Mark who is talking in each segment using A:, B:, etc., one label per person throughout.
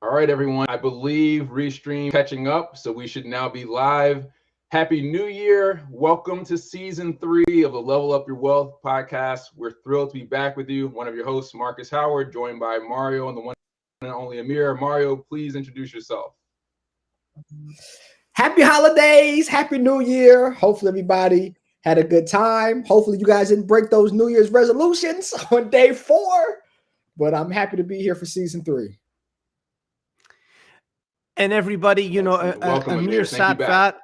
A: All right, everyone. I believe Restream catching up, so we should now be live. Happy New Year. Welcome to season 3 of the Level Up Your Wealth podcast. We're thrilled to be back with you. One of your hosts, Marcus Howard, joined by Mario and the one and only Amir. Mario, please introduce yourself.
B: Happy holidays. Happy New Year. Hopefully everybody had a good time. Hopefully you guys didn't break those New Year's resolutions on day 4, but I'm happy to be here for season 3.
C: And everybody,
A: Welcome,
C: Amir
A: Satvat.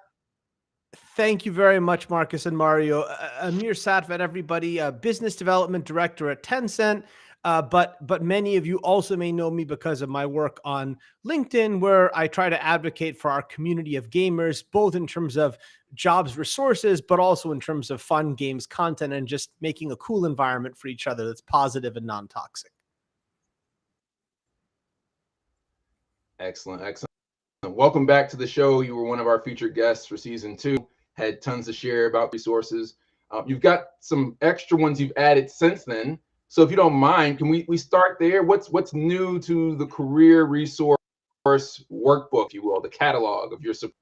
C: Thank you very much, Marcus and Mario. Amir Satvat, everybody, business development director at Tencent. But many of you also may know me because of my work on LinkedIn, where I try to advocate for our community of gamers, both in terms of jobs resources, but also in terms of fun games content and just making a cool environment for each other that's positive and non-toxic.
A: Excellent. Welcome back to the show. You were one of our featured guests for season 2. Had tons to share about resources. You've got some extra ones you've added since then. So if you don't mind, can we start there? What's new to the career resource workbook, if you will, the catalog of your support?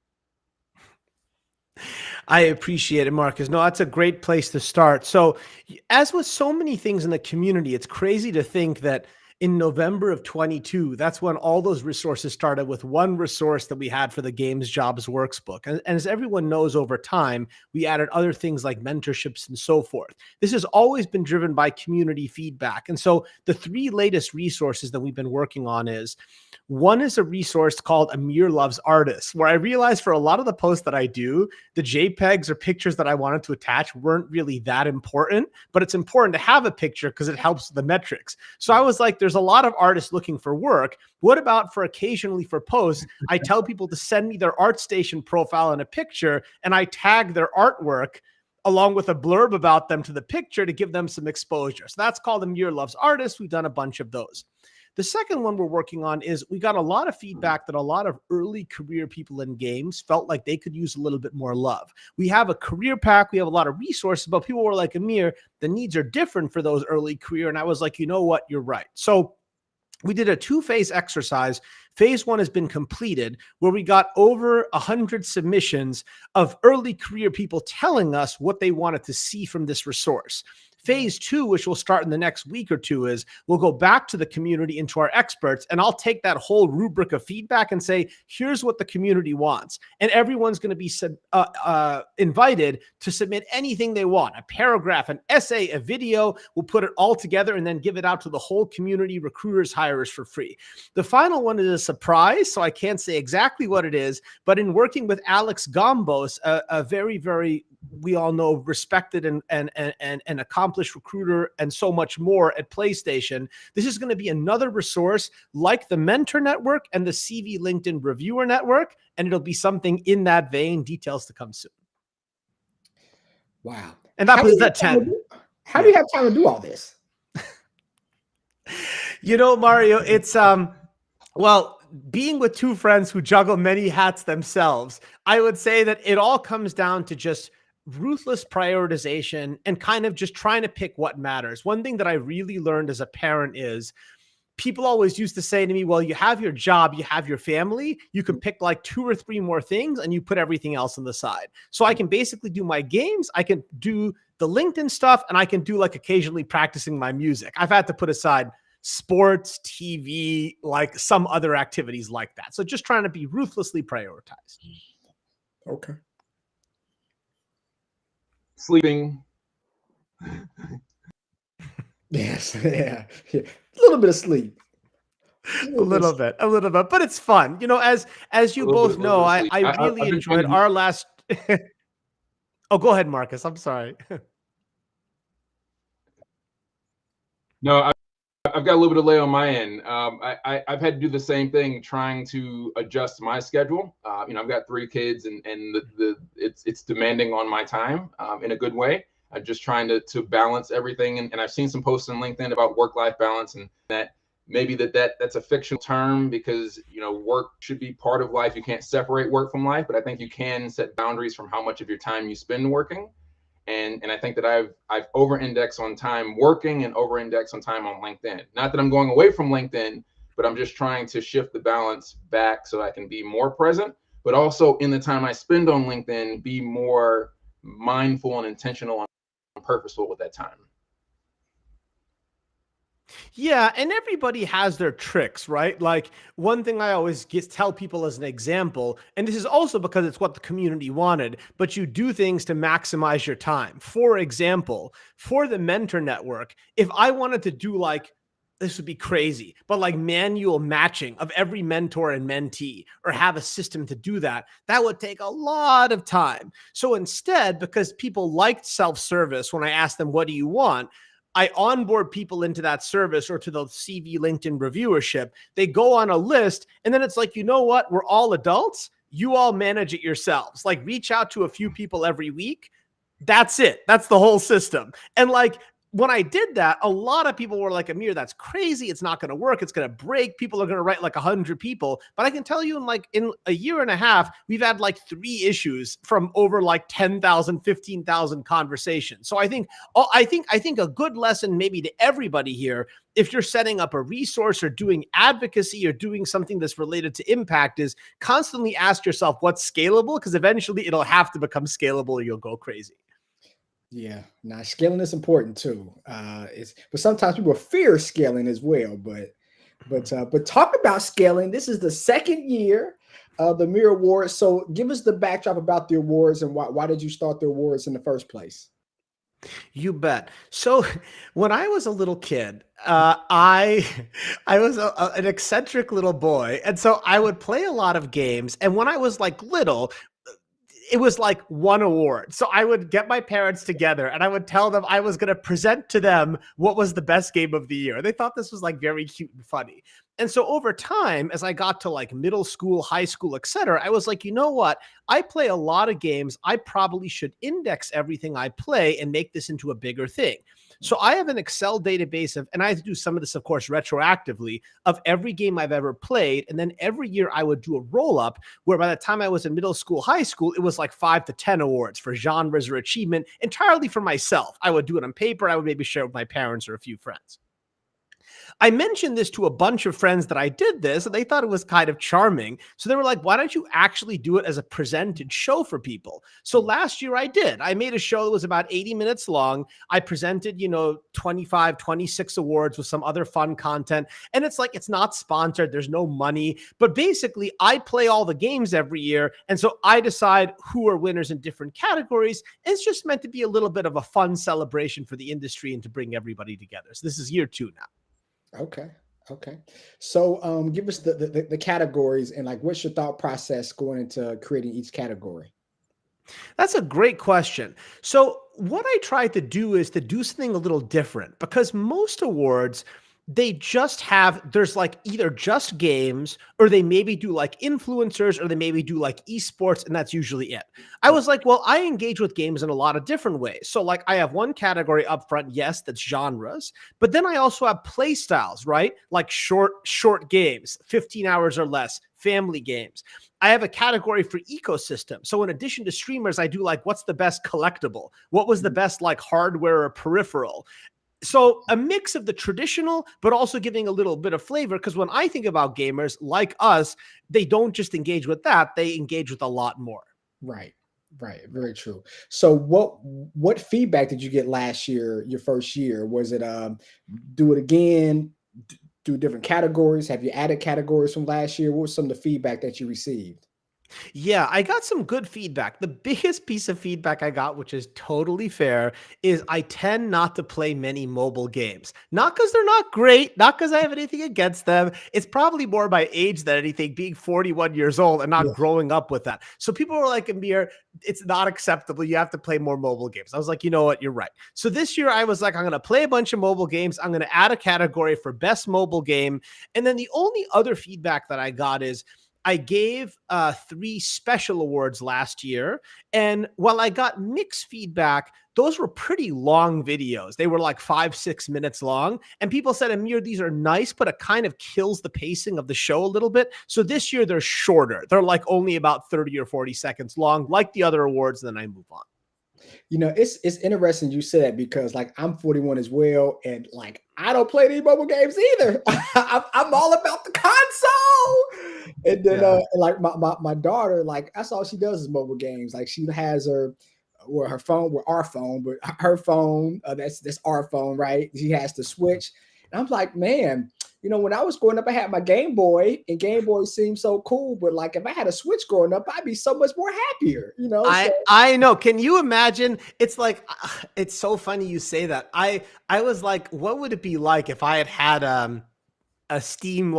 C: I appreciate it, Marcus. No, that's a great place to start. So as with so many things in the community, it's crazy to think that in November of 22, that's when all those resources started with one resource that we had for the Games Jobs Workbook. And as everyone knows, over time, we added other things like mentorships and so forth. This has always been driven by community feedback. And so the 3 latest resources that we've been working on is, one is a resource called Amir Loves Artists, where I realized for a lot of the posts that I do, the JPEGs or pictures that I wanted to attach weren't really that important, but it's important to have a picture because it helps the metrics. So I was like, there's a lot of artists looking for work. What about for occasionally for posts, I tell people to send me their ArtStation profile and a picture, and I tag their artwork along with a blurb about them to the picture to give them some exposure. So that's called Amir Loves Artists. We've done a bunch of those. The second one we're working on is we got a lot of feedback that a lot of early career people in games felt like they could use a little bit more love. We have a career pack. We have a lot of resources, but people were like, Amir, the needs are different for those early career. And I was like, you know what? You're right. So we did a 2-phase exercise. Phase 1 has been completed, where we got over 100 submissions of early career people telling us what they wanted to see from this resource. Phase 2, which will start in the next week or 2, is we'll go back to the community and to our experts, and I'll take that whole rubric of feedback and say, here's what the community wants. And everyone's going to be invited to submit anything they want, a paragraph, an essay, a video. We'll put it all together and then give it out to the whole community, recruiters, hirers for free. The final one is a surprise, so I can't say exactly what it is, but in working with Alex Gombos, a very, very, we all know, respected and accomplished recruiter and so much more at PlayStation, this is going to be another resource like the Mentor Network and the CV LinkedIn Reviewer Network, and it'll be something in that vein. Details to come soon.
B: Wow.
C: And that was at 10.
B: How do you have time to do all this?
C: Mario, it's well, being with 2 friends who juggle many hats themselves, I would say that it all comes down to just ruthless prioritization and kind of just trying to pick what matters. One thing that I really learned as a parent is people always used to say to me, well, you have your job, you have your family, you can pick like 2 or 3 more things and you put everything else on the side. So I can basically do my games, I can do the LinkedIn stuff, and I can do like occasionally practicing my music. I've had to put aside sports, TV, like some other activities like that. So just trying to be ruthlessly prioritized.
B: Okay.
A: Sleeping.
B: Yes. Yeah. A little bit of sleep.
C: A little bit, but it's fun. As you both know, I really enjoyed our last. Oh, go ahead, Marcus. I'm sorry.
A: No, I've got a little bit of delay on my end. I've had to do the same thing, trying to adjust my schedule. I've got 3 kids, and it's demanding on my time in a good way. I'm just trying to balance everything, and I've seen some posts on LinkedIn about work-life balance, and that maybe that's a fictional term because work should be part of life. You can't separate work from life, but I think you can set boundaries from how much of your time you spend working. And I think that I've over-indexed on time working and over-indexed on time on LinkedIn. Not that I'm going away from LinkedIn, but but I'm just trying to shift the balance back so I can be more present, but also in the time I spend on LinkedIn, be more mindful and intentional and purposeful with that time.
C: Yeah, and everybody has their tricks, right? Like one thing I always tell people as an example, and this is also because it's what the community wanted, but you do things to maximize your time. For example, for the mentor network, if I wanted to do like, this would be crazy, but like manual matching of every mentor and mentee, or have a system to do that, that would take a lot of time. So instead, because people liked self-service, when I asked them, what do you want? I onboard people into that service or to the CV LinkedIn reviewership. They go on a list, and then it's like, you know what? We're all adults. You all manage it yourselves. Like, reach out to a few people every week. That's it. That's the whole system. And like, when I did that, a lot of people were like, Amir, that's crazy. It's not going to work. It's going to break. People are going to write like 100 people. But I can tell you in a year and a half, we've had like 3 issues from over like 10,000, 15,000 conversations. So I think a good lesson maybe to everybody here, if you're setting up a resource or doing advocacy or doing something that's related to impact, is constantly ask yourself what's scalable, because eventually it'll have to become scalable or you'll go crazy.
B: Yeah, now scaling is important too. But sometimes people fear scaling as well. But talk about scaling. This is the second year of the Amir Awards. So give us the backdrop about the awards and why did you start the awards in the first place?
C: You bet. So when I was a little kid, I was an eccentric little boy, and so I would play a lot of games. And when I was like little, it was like one award. So I would get my parents together and I would tell them I was going to present to them what was the best game of the year. They thought this was like very cute and funny. And so over time, as I got to like middle school, high school, etc., I was like, you know what? I play a lot of games. I probably should index everything I play and make this into a bigger thing. So I have an Excel database of, and I do some of this, of course, retroactively, of every game I've ever played. And then every year I would do a roll up where by the time I was in middle school, high school, it was like 5 to 10 awards for genres or achievement entirely for myself. I would do it on paper. I would maybe share with my parents or a few friends. I mentioned this to a bunch of friends that I did this, and they thought it was kind of charming. So they were like, why don't you actually do it as a presented show for people? So last year I did. I made a show that was about 80 minutes long. I presented, 25, 26 awards with some other fun content. And it's like, it's not sponsored. There's no money. But basically, I play all the games every year. And so I decide who are winners in different categories. It's just meant to be a little bit of a fun celebration for the industry and to bring everybody together. So this is year 2 now.
B: Okay. So give us the categories and like what's your thought process going into creating each category?
C: That's a great question. So what I tried to do is to do something a little different, because most awards, there's like either just games, or they maybe do like influencers, or they maybe do like esports, and that's usually it. I was like, well, I engage with games in a lot of different ways. So like I have one category up front, yes, that's genres, but then I also have play styles, right? Like short games, 15 hours or less, family games. I have a category for ecosystem. So in addition to streamers, I do like, what's the best collectible? What was the best like hardware or peripheral? So a mix of the traditional, but also giving a little bit of flavor. Because when I think about gamers like us, they don't just engage with that, they engage with a lot more.
B: Right. Very true. So what feedback did you get last year, your first year? Was it do it again, do different categories? Have you added categories from last year? What was some of the feedback that you received?
C: Yeah, I got some good feedback. The biggest piece of feedback I got, which is totally fair, is I tend not to play many mobile games. Not because they're not great, not because I have anything against them. It's probably more my age than anything, being 41 years old and not growing up with that. So people were like, Amir, it's not acceptable. You have to play more mobile games. I was like, you know what? You're right. So this year I was like, I'm going to play a bunch of mobile games. I'm going to add a category for best mobile game. And then the only other feedback that I got is, I gave 3 special awards last year. And while I got mixed feedback, those were pretty long videos. They were like 5-6 minutes long. And people said, Amir, these are nice, but it kind of kills the pacing of the show a little bit. So this year they're shorter. They're like only about 30 or 40 seconds long, like the other awards. And then I move on.
B: It's interesting you said that, because like I'm 41 as well. And like I don't play any mobile games either. I'm all about the console. And then like my daughter, like that's all she does is mobile games. Like she has her phone, with our phone, but her phone, that's our phone, right? She has the Switch. And I'm like, man, when I was growing up, I had my Game Boy, and Game Boy seemed so cool. But like, if I had a Switch growing up, I'd be so much more happier,
C: I know. Can you imagine? It's like, it's so funny you say that. I was like, what would it be like if I had a Steam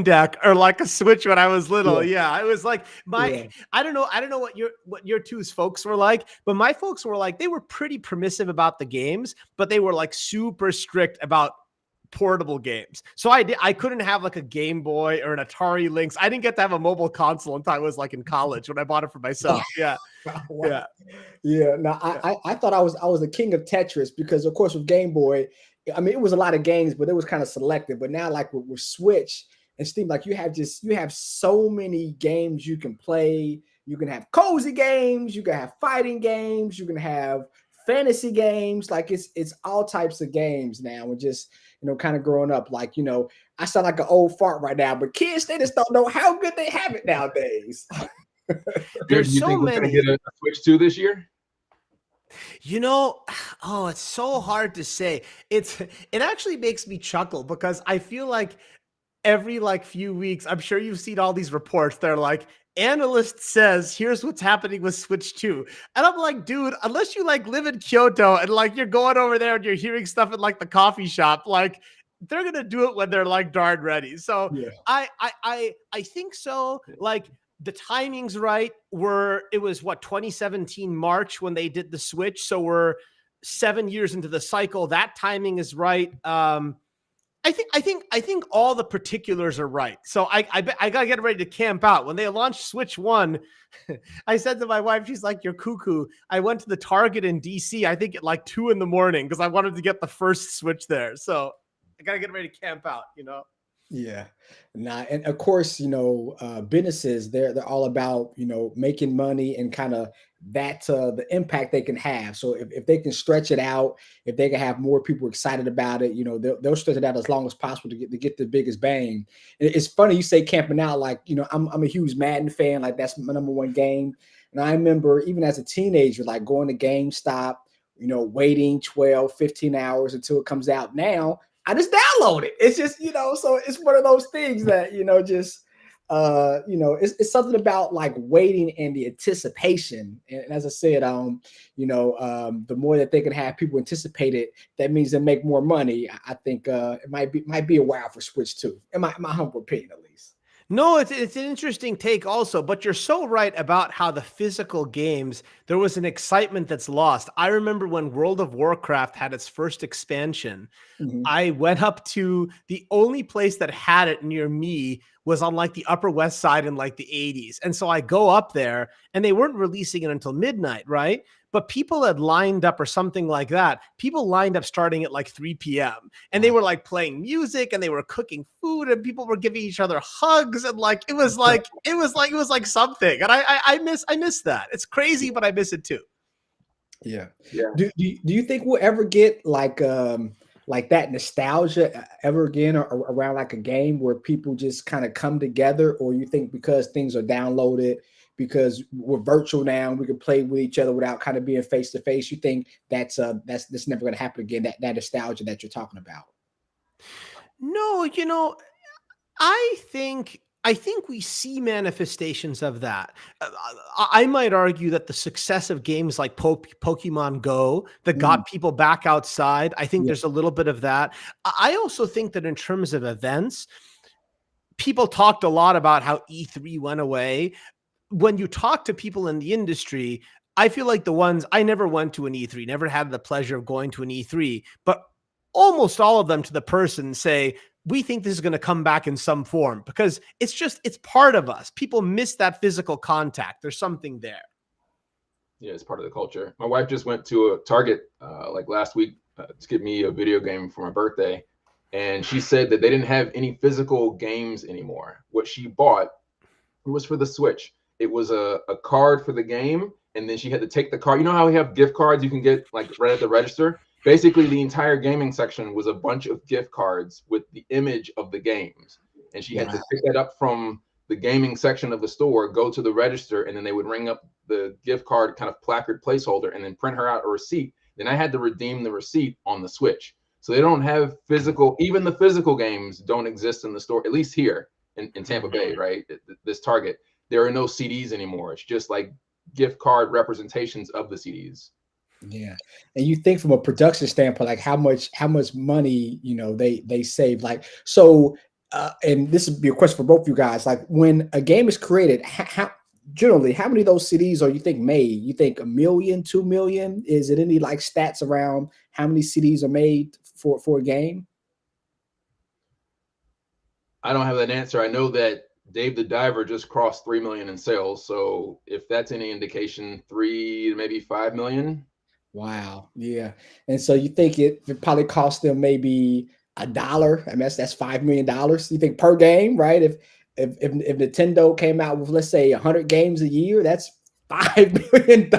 C: Deck or like a Switch when I was little? Yeah, I was like I don't know what your two's folks were like, but my folks were like, they were pretty permissive about the games, but they were like super strict about portable games. So I couldn't have like a Game Boy or an Atari Lynx. I didn't get to have a mobile console until I was like in college when I bought it for myself. Yeah.
B: Wow. Yeah. Now I thought I was the king of Tetris because of course with Game Boy, I mean it was a lot of games, but it was kind of selective. But now like with Switch and Steam, like you have so many games you can play. You can have cozy games, you can have fighting games, you can have fantasy games. Like it's all types of games now. And just kind of growing up, like I sound like an old fart right now, but kids they just don't know how good they have it nowadays.
C: There's
A: you
C: so
A: think
C: many.
A: We're gonna get a Switch 2 this year?
C: It's so hard to say. It actually makes me chuckle because I feel like every like few weeks, I'm sure you've seen all these reports. They're like, analyst says, here's what's happening with Switch 2. And I'm like, dude, unless you like live in Kyoto and like you're going over there and you're hearing stuff in like the coffee shop, like they're gonna do it when they're like darn ready. So
B: Yeah.
C: I think so. Like the timing's right. It was 2017 March when they did the Switch. So we're 7 years into the cycle. That timing is right. I think all the particulars are right. So I gotta get ready to camp out. When they launched Switch 1, I said to my wife, she's like, "You're cuckoo." I went to the Target in DC, I think at like 2 a.m. because I wanted to get the first Switch there. So I gotta get ready to camp out,
B: Yeah. And of course, businesses, they're all about, making money and kind of the impact they can have. So if they can stretch it out, if they can have more people excited about it, they'll stretch it out as long as possible to get the biggest bang. And it's funny you say camping out, like, I'm a huge Madden fan, like that's my number one game. And I remember even as a teenager, like going to GameStop, waiting 12, 15 hours until it comes out. Now I just download it. It's just, so it's one of those things that, it's something about like waiting and the anticipation. And as I said, the more that they can have people anticipate it, that means they make more money. I think it might be a while for Switch 2, in my humble opinion, at least.
C: No, it's an interesting take also, but you're so right about how the physical games, there was an excitement that's lost. I remember when World of Warcraft had its first expansion, I went up to the only place that had it near me was on like the Upper West Side in like the 80s. And so I go up there and they weren't releasing it until midnight, right? But people had lined up or something like that. People lined up starting at like 3 p.m. and they were like playing music and they were cooking food and people were giving each other hugs. And like, it was like something. And I miss that. It's crazy, but I miss it too.
B: Yeah. Do you think we'll ever get like that nostalgia ever again or around like a game where people just kind of come together? Or you think because things are downloaded, because we're virtual now, we can play with each other without kind of being face to face, you think that's never going to happen again, that nostalgia that you're talking about?
C: No, I think we see manifestations of that. I might argue that the success of games like Pokemon Go that got people back outside, I think there's a little bit of that. I also think that in terms of events, people talked a lot about how E3 went away. When you talk to people in the industry, I feel like I never went to an E3, never had the pleasure of going to an E3, but almost all of them to the person say, we think this is going to come back in some form because it's part of us. People miss that physical contact. There's something there.
A: Yeah, it's part of the culture. My wife just went to a Target like last week to get me a video game for my birthday. And she said that they didn't have any physical games anymore. What she bought was for the Switch. It was a card for the game. And then she had to take the card. You know how we have gift cards you can get like right at the register? Basically, the entire gaming section was a bunch of gift cards with the image of the games, and she had to
B: Wow.
A: pick that up from the gaming section of the store, go to the register, and then they would ring up the gift card kind of placard placeholder, and then print her out a receipt. Then I had to redeem the receipt on the Switch. So they don't have physical, even the physical games don't exist in the store, at least here in Tampa Bay, right? This Target. There are no CDs anymore. It's just like gift card representations of the CDs.
B: Yeah, and you think from a production standpoint, like how much money they save. Like so, and this would be a question for both of you guys. Like when a game is created, how generally how many of those CDs are you think made? You think 1 million, 2 million? Is it any like stats around how many CDs are made for a game?
A: I don't have that answer. I know that Dave the Diver just crossed 3 million in sales. So if that's any indication, 3 maybe 5 million.
B: Wow. Yeah. And so you think it probably cost them maybe $1. I mean, that's $5 million. You think per game, right? If Nintendo came out with, let's say, 100 games a year, that's $5 million.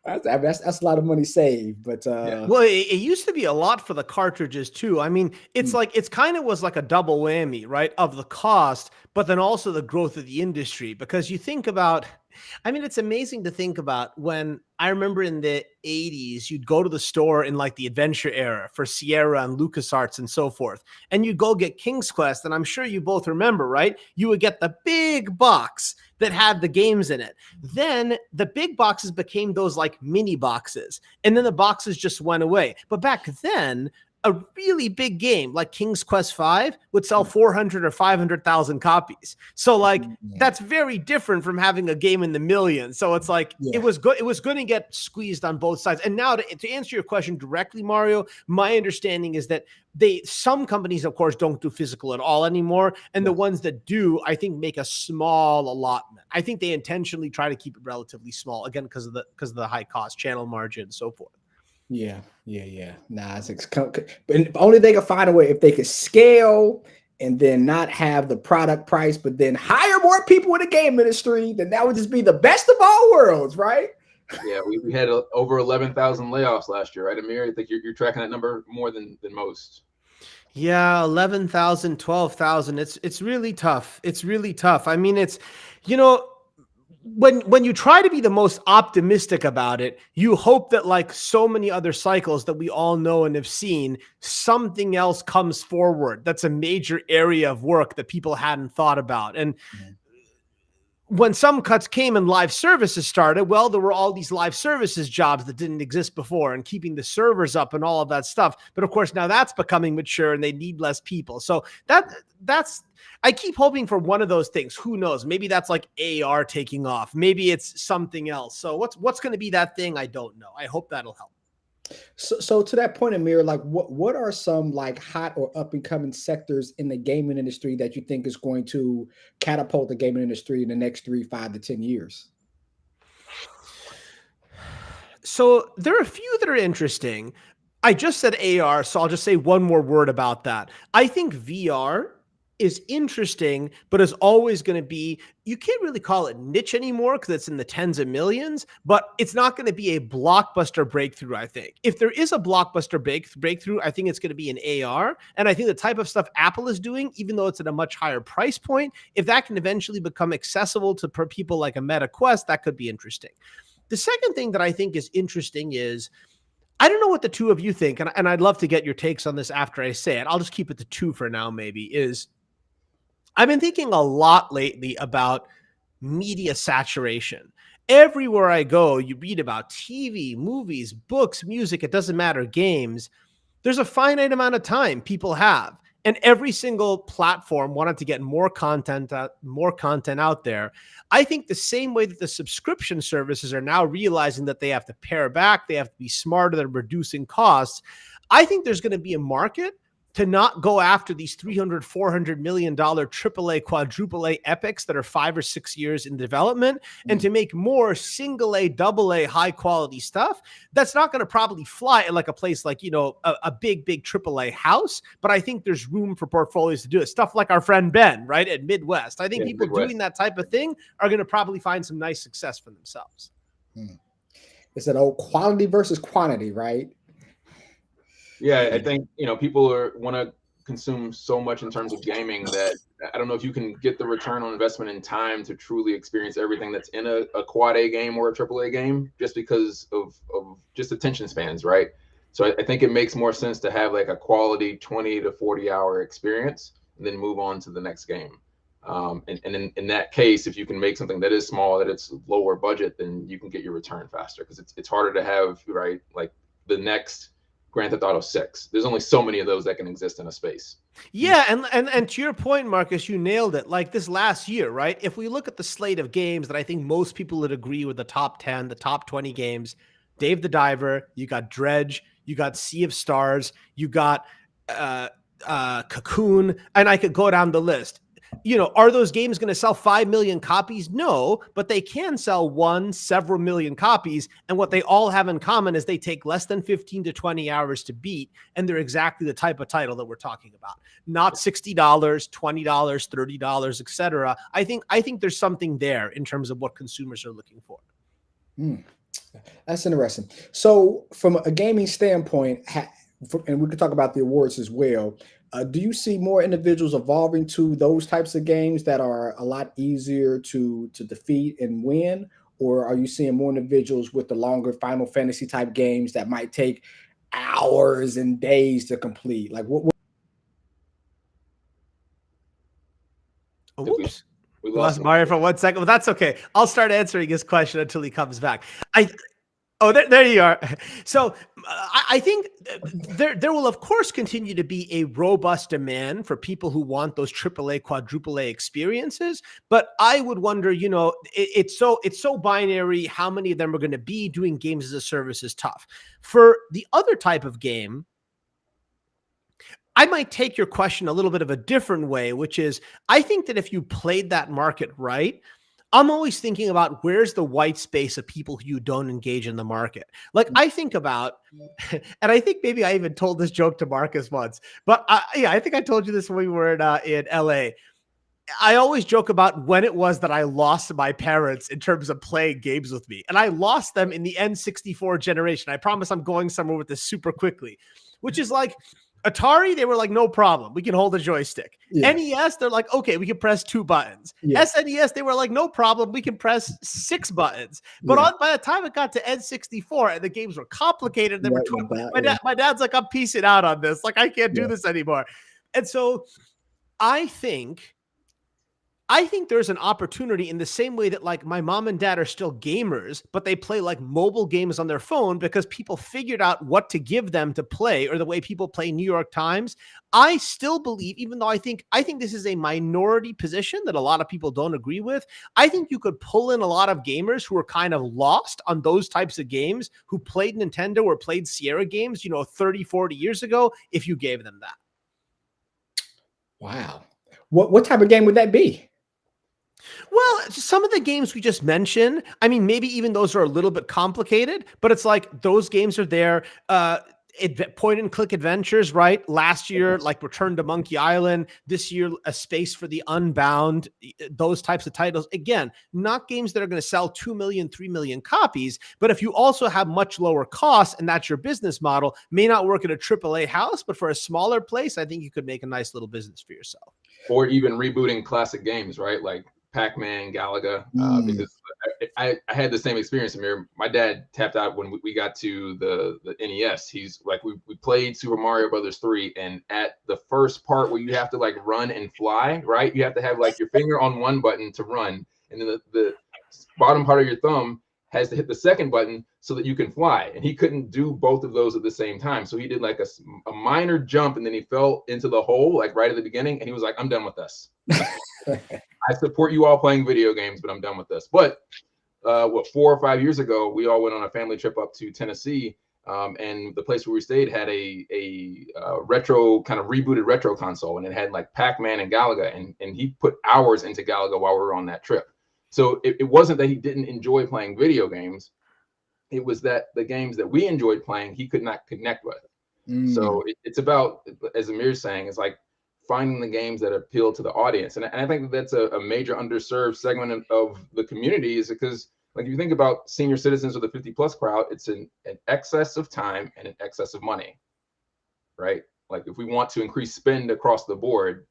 B: That's a lot of money saved. But
C: well, it used to be a lot for the cartridges too. I mean, it's like it's kind of was like a double whammy, right? Of the cost, but then also the growth of the industry. Because you think about, I mean, it's amazing to think about when I remember in the 80s, you'd go to the store in like the adventure era for Sierra and LucasArts and so forth, and you go get King's Quest. And I'm sure you both remember, right? You would get the big box that had the games in it. Then the big boxes became those like mini boxes, and then the boxes just went away. But back then, a really big game like King's Quest V would sell 400 or 500,000 copies. So like that's very different from having a game in the millions. So it's like it was good. It was going to get squeezed on both sides. And now to answer your question directly, Mario, my understanding is that some companies, of course, don't do physical at all anymore. And the ones that do, I think, make a small allotment. I think they intentionally try to keep it relatively small, again, because of the high cost channel margin and so forth.
B: Yeah. Nah, but only they could find a way if they could scale and then not have the product price, but then hire more people in the game industry, then that would just be the best of all worlds, right?
A: Yeah, we had over 11,000 layoffs last year, right, Amir? I think you're tracking that number more than most.
C: Yeah, 11,000, 12,000. It's really tough. It's really tough. I mean, it's, when you try to be the most optimistic about it, you hope that like so many other cycles that we all know and have seen, something else comes forward. That's a major area of work that people hadn't thought about. And when some cuts came and live services started, well, there were all these live services jobs that didn't exist before and keeping the servers up and all of that stuff. But of course, now that's becoming mature and they need less people. So that's, I keep hoping for one of those things. Who knows? Maybe that's like AR taking off. Maybe it's something else. So what's going to be that thing? I don't know. I hope that'll help.
B: So to that point, Amir, like what are some like hot or up and coming sectors in the gaming industry that you think is going to catapult the gaming industry in the next 3, 5 to 10 years?
C: So there are a few that are interesting. I just said AR, so I'll just say one more word about that. I think VR is interesting, but is always going to be, you can't really call it niche anymore because it's in the tens of millions, but it's not going to be a blockbuster breakthrough, I think. If there is a blockbuster breakthrough, I think it's going to be an AR. And I think the type of stuff Apple is doing, even though it's at a much higher price point, if that can eventually become accessible to people like a Meta Quest, that could be interesting. The second thing that I think is interesting is, I don't know what the two of you think, and I'd love to get your takes on this after I say it. I'll just keep it to two for now, maybe, is I've been thinking a lot lately about media saturation. Everywhere I go, you read about TV, movies, books, music, it doesn't matter, games. There's a finite amount of time people have. And every single platform wanted to get more content out there. I think the same way that the subscription services are now realizing that they have to pare back, they have to be smarter than reducing costs. I think there's going to be a market to not go after these $300, $400 million AAA, quadruple A epics that are 5 or 6 years in development, and to make more single A, double A, high quality stuff. That's not going to probably fly at like a place like, a big AAA house, but I think there's room for portfolios to do it. Stuff like our friend Ben, right, at Midwest. I think people
A: Midwest.
C: doing that type of thing are going to probably find some nice success for themselves.
B: It's that old quality versus quantity, right?
A: Yeah, I think, people want to consume so much in terms of gaming that I don't know if you can get the return on investment in time to truly experience everything that's in a quad A game or a triple A game, just because of just attention spans, right? So I think it makes more sense to have like a quality 20 to 40 hour experience and then move on to the next game. And in that case, if you can make something that is small, that it's lower budget, then you can get your return faster, because it's harder to have, right, like the next Grand Theft Auto 6. There's only so many of those that can exist in a space.
C: Yeah, and to your point, Marcus, you nailed it. Like this last year, right? If we look at the slate of games that I think most people would agree with the top 10, the top 20 games, Dave the Diver, you got Dredge, you got Sea of Stars, you got Cocoon, and I could go down the list. Are those games going to sell 5 million copies? No, but they can sell several million copies. And what they all have in common is they take less than 15 to 20 hours to beat. And they're exactly the type of title that we're talking about. Not $60, $20, $30, etc. I think there's something there in terms of what consumers are looking for.
B: That's interesting. So from a gaming standpoint, and we could talk about the awards as well, do you see more individuals evolving to those types of games that are a lot easier to defeat and win? Or are you seeing more individuals with the longer Final Fantasy type games that might take hours and days to complete? Like what
C: Oops.
A: We
C: lost Mario for 1 second. Well, that's okay. I'll start answering his question until he comes back. Oh, there you are. So I think there will, of course, continue to be a robust demand for people who want those AAA, quadruple A experiences. But I would wonder, it's so binary. How many of them are going to be doing games as a service is tough. For the other type of game, I might take your question a little bit of a different way, which is I think that if you played that market right, I'm always thinking about where's the white space of people who don't engage in the market. Like I think about, and I think maybe I even told this joke to Marcus once, but I think I told you this when we were in LA. I always joke about when it was that I lost my parents in terms of playing games with me. And I lost them in the N64 generation. I promise I'm going somewhere with this super quickly, which is like, Atari, they were like, no problem. We can hold a joystick. Yeah. NES, they're like, okay, we can press 2 buttons. Yeah. SNES, they were like, no problem. We can press 6 buttons. But by the time it got to N64 and the games were complicated, they were my dad's like, I'm piecing out on this. Like, I can't do this anymore. And so I think there's an opportunity in the same way that like my mom and dad are still gamers, but they play like mobile games on their phone because people figured out what to give them to play, or the way people play New York Times. I still believe, even though I think this is a minority position that a lot of people don't agree with, I think you could pull in a lot of gamers who are kind of lost on those types of games, who played Nintendo or played Sierra games, 30, 40 years ago, if you gave them that.
B: Wow. What type of game would that be?
C: Well, some of the games we just mentioned, I mean, maybe even those are a little bit complicated, but it's like those games are there. Point and click adventures, right? Last year, like Return to Monkey Island. This year, A Space for the Unbound. Those types of titles. Again, not games that are going to sell 2 million, 3 million copies, but if you also have much lower costs and that's your business model, may not work at a AAA house, but for a smaller place, I think you could make a nice little business for yourself.
A: Or even rebooting classic games, right? Like Pac-Man, Galaga, because I had the same experience, Amir. My dad tapped out when we got to the NES. He's like, we played Super Mario Brothers 3, and at the first part where you have to like run and fly, right? You have to have like your finger on one button to run, and then the bottom part of your thumb has to hit the second button so that you can fly. And he couldn't do both of those at the same time. So he did like a minor jump, and then he fell into the hole like right at the beginning, and he was like, I'm done with this. I support you all playing video games, but I'm done with this. But 4 or 5 years ago, we all went on a family trip up to Tennessee, and the place where we stayed had a retro, kind of rebooted retro console, and it had like Pac-Man and Galaga, and he put hours into Galaga while we were on that trip. So it wasn't that he didn't enjoy playing video games. It was that the games that we enjoyed playing, he could not connect with. So it's about, as Amir's saying, it's like finding the games that appeal to the audience. And I think that's a major underserved segment of the community, is because like if you think about senior citizens or the 50+ crowd, it's an excess of time and an excess of money. right? Like if we want to increase spend across the board,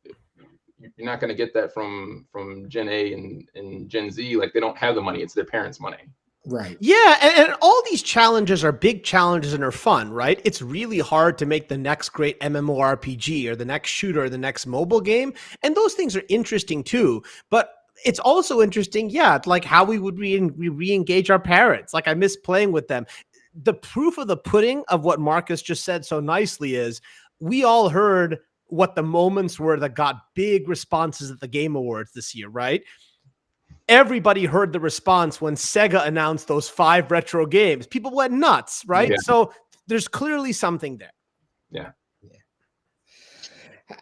A: you're not going to get that from Gen A and Gen Z. Like they don't have the money; it's their parents' money.
B: Right.
C: Yeah, and all these challenges are big challenges and are fun, right? It's really hard to make the next great MMORPG or the next shooter or the next mobile game, and those things are interesting too. But it's also interesting, yeah, like how we would re-engage our parents. Like I miss playing with them. The proof of the pudding of what Marcus just said so nicely is we all heard what the moments were that got big responses at the Game Awards this year, right? Everybody heard the response when Sega announced those 5 retro games. People went nuts, right?
A: Yeah.
C: So there's clearly something there.
A: Yeah.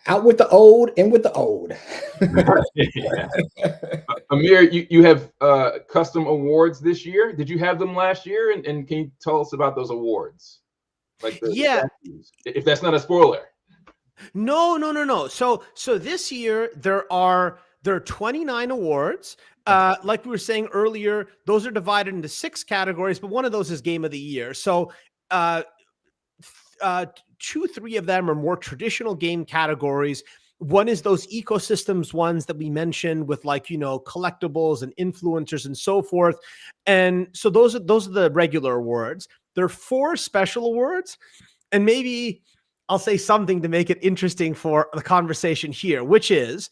B: Out with the old, in with the old.
A: Yeah. Amir, you have custom awards this year. Did you have them last year? And can you tell us about those awards? Like the statues, if that's not a spoiler.
C: No. So this year there are 29 awards. Like we were saying earlier, those are divided into 6 categories, but one of those is Game of the Year. So 2-3 of them are more traditional game categories. One is those ecosystems ones that we mentioned with, like, you know, collectibles and influencers and so forth. And so those are the regular awards. There are 4 special awards, and maybe I'll say something to make it interesting for the conversation here, which is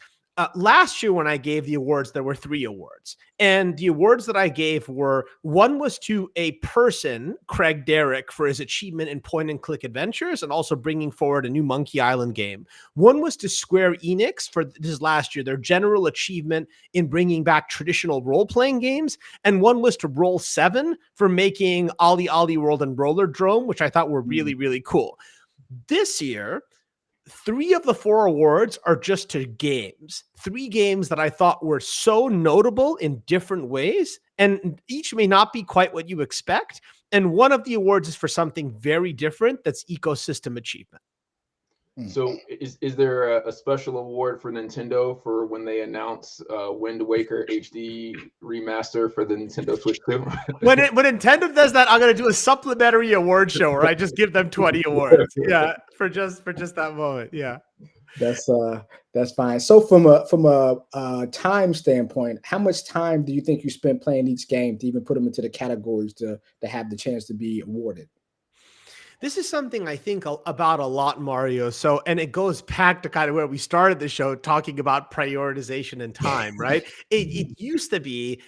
C: last year when I gave the awards, there were 3 awards. And the awards that I gave were, one was to a person, Craig Derrick, for his achievement in point and click adventures and also bringing forward a new Monkey Island game. One was to Square Enix for this last year, their general achievement in bringing back traditional role-playing games. And one was to Roll7 for making Ollie Ollie World and Roller Drome, which I thought were really, really cool. This year, 3 of the 4 awards are just to games. 3 games that I thought were so notable in different ways, and each may not be quite what you expect. And one of the awards is for something very different. That's ecosystem achievement.
A: So is there a special award for Nintendo for when they announce Wind Waker HD remaster for the Nintendo Switch 2?
C: When Nintendo does that, I'm going to do a supplementary award show where I just give them 20 awards. Yeah, for just that moment. Yeah.
B: That's fine. So from a time standpoint, how much time do you think you spent playing each game to even put them into the categories to have the chance to be awarded?
C: This is something I think about a lot, Mario. So, and it goes back to kind of where we started the show talking about prioritization and time, right? It used to be,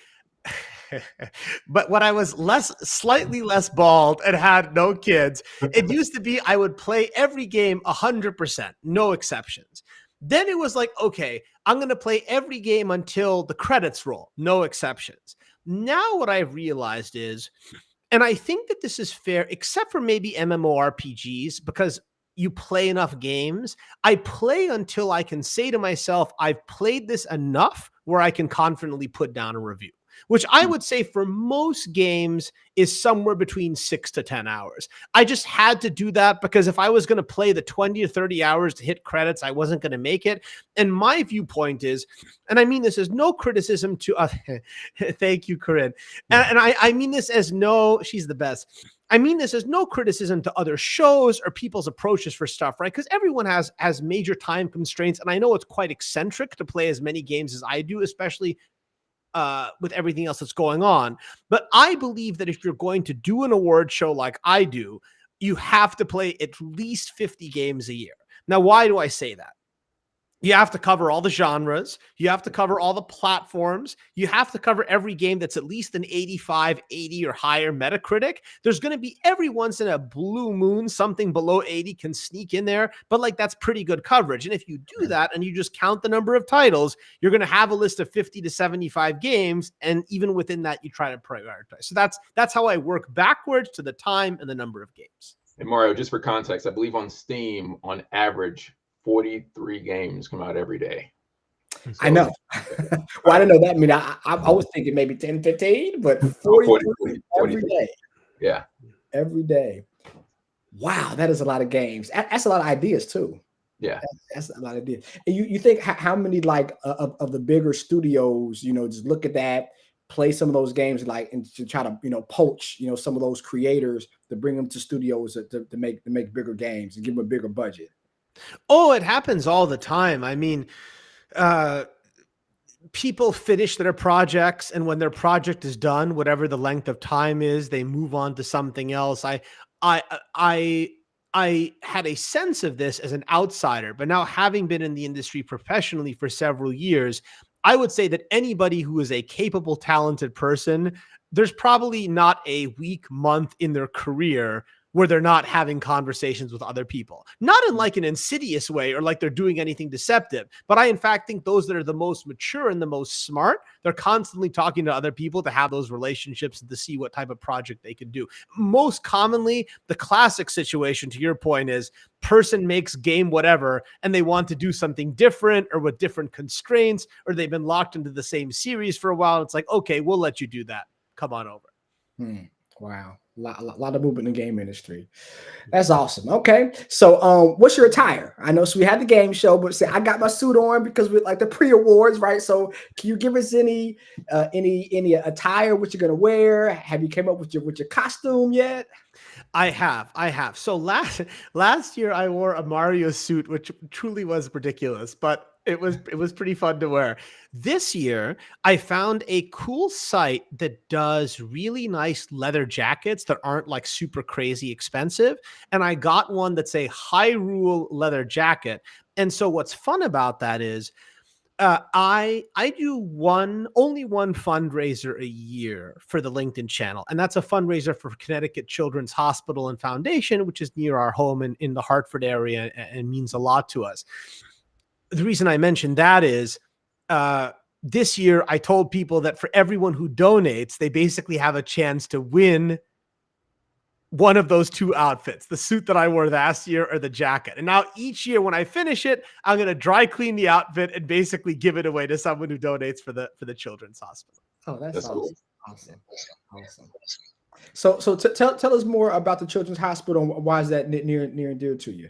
C: but when I was slightly less bald and had no kids, it used to be I would play every game 100%, no exceptions. Then it was like, okay, I'm going to play every game until the credits roll, no exceptions. Now what I've realized is, and I think that this is fair, except for maybe MMORPGs, because you play enough games. I play until I can say to myself, I've played this enough where I can confidently put down a review, which I would say for most games is somewhere between 6 to 10 hours. I just had to do that because if I was going to play the 20 to 30 hours to hit credits, I wasn't going to make it. And my viewpoint is, and I mean this as no criticism to thank you, Corinne. And I mean this as no, she's the best. I mean this as no criticism to other shows or people's approaches for stuff, right? Because everyone has major time constraints. And I know it's quite eccentric to play as many games as I do, especially with everything else that's going on. But I believe that if you're going to do an award show like I do, you have to play at least 50 games a year. Now, why do I say that? You have to cover all the genres. You have to cover all the platforms. You have to cover every game that's at least an 85, 80 or higher Metacritic. There's going to be every once in a blue moon, something below 80 can sneak in there, but like that's pretty good coverage. And if you do that and you just count the number of titles, you're going to have a list of 50 to 75 games. And even within that, you try to prioritize. So that's how I work backwards to the time and the number of games.
A: And Mario, just for context, I believe on Steam, on average, 43 games come out every day.
B: So, I know. Well, I didn't know that. I mean, I was thinking maybe 10, 15, but 43 every day.
A: Yeah.
B: Every day. Wow, that is a lot of games. That's a lot of ideas too.
A: Yeah.
B: That's a lot of ideas. And you think how many like of the bigger studios, you know, just look at that play some of those games, like, and to try to, poach, some of those creators to bring them to studios to make bigger games and give them a bigger budget?
C: Oh, it happens all the time. I mean, uh, people finish their projects, and when their project is done, whatever the length of time is, they move on to something else. I, I, I had a sense of this as an outsider, but now having been in the industry professionally for several years, I would say that anybody who is a capable, talented person, there's probably not a week, month in their career where they're not having conversations with other people, not in like an insidious way or like they're doing anything deceptive. But I, in fact, think those that are the most mature and the most smart, they're constantly talking to other people to have those relationships and to see what type of project they can do. Most commonly, the classic situation, to your point, is person makes game whatever, and they want to do something different or with different constraints, or they've been locked into the same series for a while. It's like, okay, we'll let you do that. Come on over.
B: Wow. A lot of movement in the game industry. That's awesome. Okay. So what's your attire? I know, so we had the game show, but say I got my suit on because we like the pre-awards, right? So can you give us any attire, what you're gonna wear? Have you came up with your costume yet?
C: I have. So last year I wore a Mario suit, which truly was ridiculous, but it was pretty fun to wear. This year I found a cool site that does really nice leather jackets that aren't like super crazy expensive, and I got one that's a Hyrule leather jacket. And so what's fun about that is I do only one fundraiser a year for the LinkedIn channel, and that's a fundraiser for Connecticut Children's Hospital and Foundation, which is near our home in the Hartford area and means a lot to us. The reason I mentioned that is this year I told people that for everyone who donates, they basically have a chance to win one of those two outfits, the suit that I wore last year or the jacket. And now each year when I finish it, I'm going to dry clean the outfit and basically give it away to someone who donates for the children's hospital.
B: Oh, that's
A: cool.
B: Awesome. So tell us more about the Children's Hospital and why is that near and dear to you?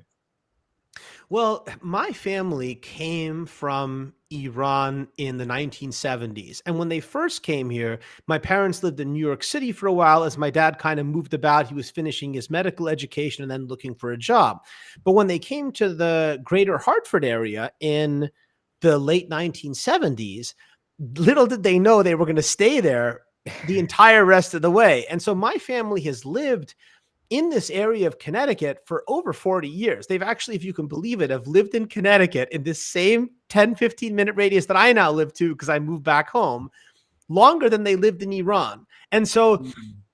C: Well, my family came from Iran in the 1970s. And when they first came here, my parents lived in New York City for a while as my dad kind of moved about. He was finishing his medical education and then looking for a job. But when they came to the greater Hartford area in the late 1970s, little did they know they were going to stay there the entire rest of the way. And so my family has lived in this area of Connecticut for over 40 years. They've actually, if you can believe it, have lived in Connecticut in this same 10, 15-minute radius that I now live to because I moved back home longer than they lived in Iran. And so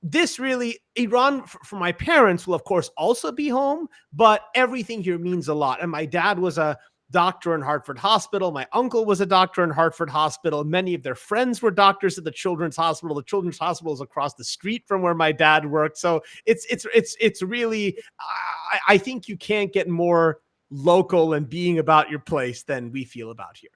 C: this really, Iran for my parents will, of course, also be home, but everything here means a lot. And my dad was a doctor in Hartford Hospital. My uncle was a doctor in Hartford Hospital. Many of their friends were doctors at the Children's Hospital. The Children's Hospital is across the street from where my dad worked. So it's really, I think you can't get more local and being about your place than we feel about here.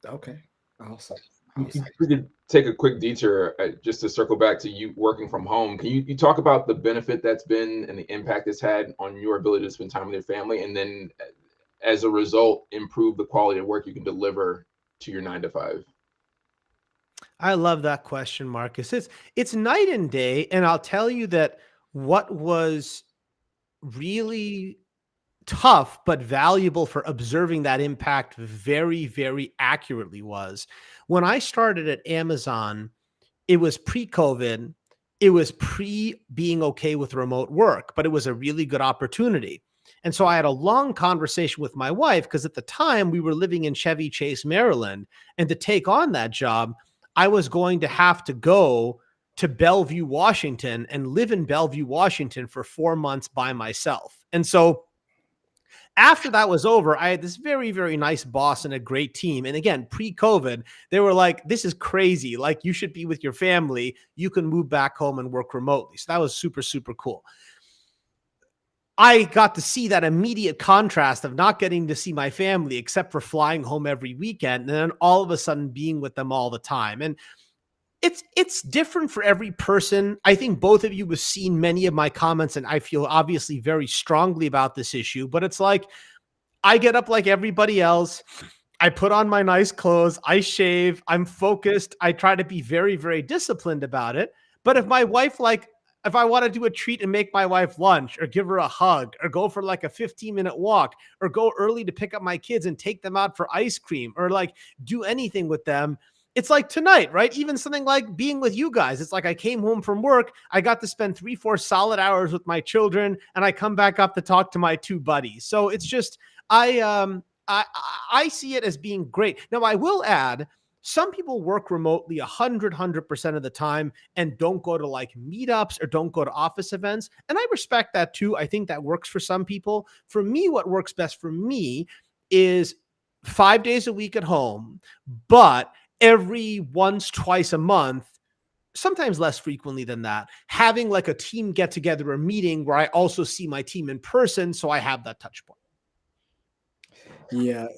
B: Okay. Awesome.
A: We could take a quick detour just to circle back to you working from home. Can you talk about the benefit that's been and the impact it's had on your ability to spend time with your family, and then as a result, improve the quality of work you can deliver to your 9 to 5?
C: I love that question, Marcus. It's night and day. And I'll tell you that what was really tough but valuable for observing that impact very, very accurately was when I started at Amazon, it was pre-COVID. It was pre being okay with remote work, but it was a really good opportunity. And so I had a long conversation with my wife because at the time we were living in Chevy Chase, Maryland. And to take on that job, I was going to have to go to Bellevue, Washington and live in Bellevue, Washington for 4 months by myself. And so after that was over, I had this very, very nice boss and a great team. And again, pre-COVID, they were like, this is crazy. Like, you should be with your family. You can move back home and work remotely. So that was super, super cool. I got to see that immediate contrast of not getting to see my family except for flying home every weekend, and then all of a sudden being with them all the time. And it's different for every person. I think both of you have seen many of my comments, and I feel obviously very strongly about this issue, but it's like, I get up like everybody else. I put on my nice clothes, I shave, I'm focused. I try to be very, very disciplined about it. But if my wife, like, if I want to do a treat and make my wife lunch or give her a hug or go for like a 15-minute walk or go early to pick up my kids and take them out for ice cream or like do anything with them, it's like tonight, right? Even something like being with you guys. It's like I came home from work. I got to spend 3-4 solid hours with my children and I come back up to talk to my two buddies. So it's just, I see it as being great. Now, I will add, some people work remotely 100% of the time and don't go to like meetups or don't go to office events. And I respect that too. I think that works for some people. For me, what works best for me is 5 days a week at home, but every once, twice a month, sometimes less frequently than that, having like a team get together or meeting where I also see my team in person. So I have that touch point.
B: Yeah,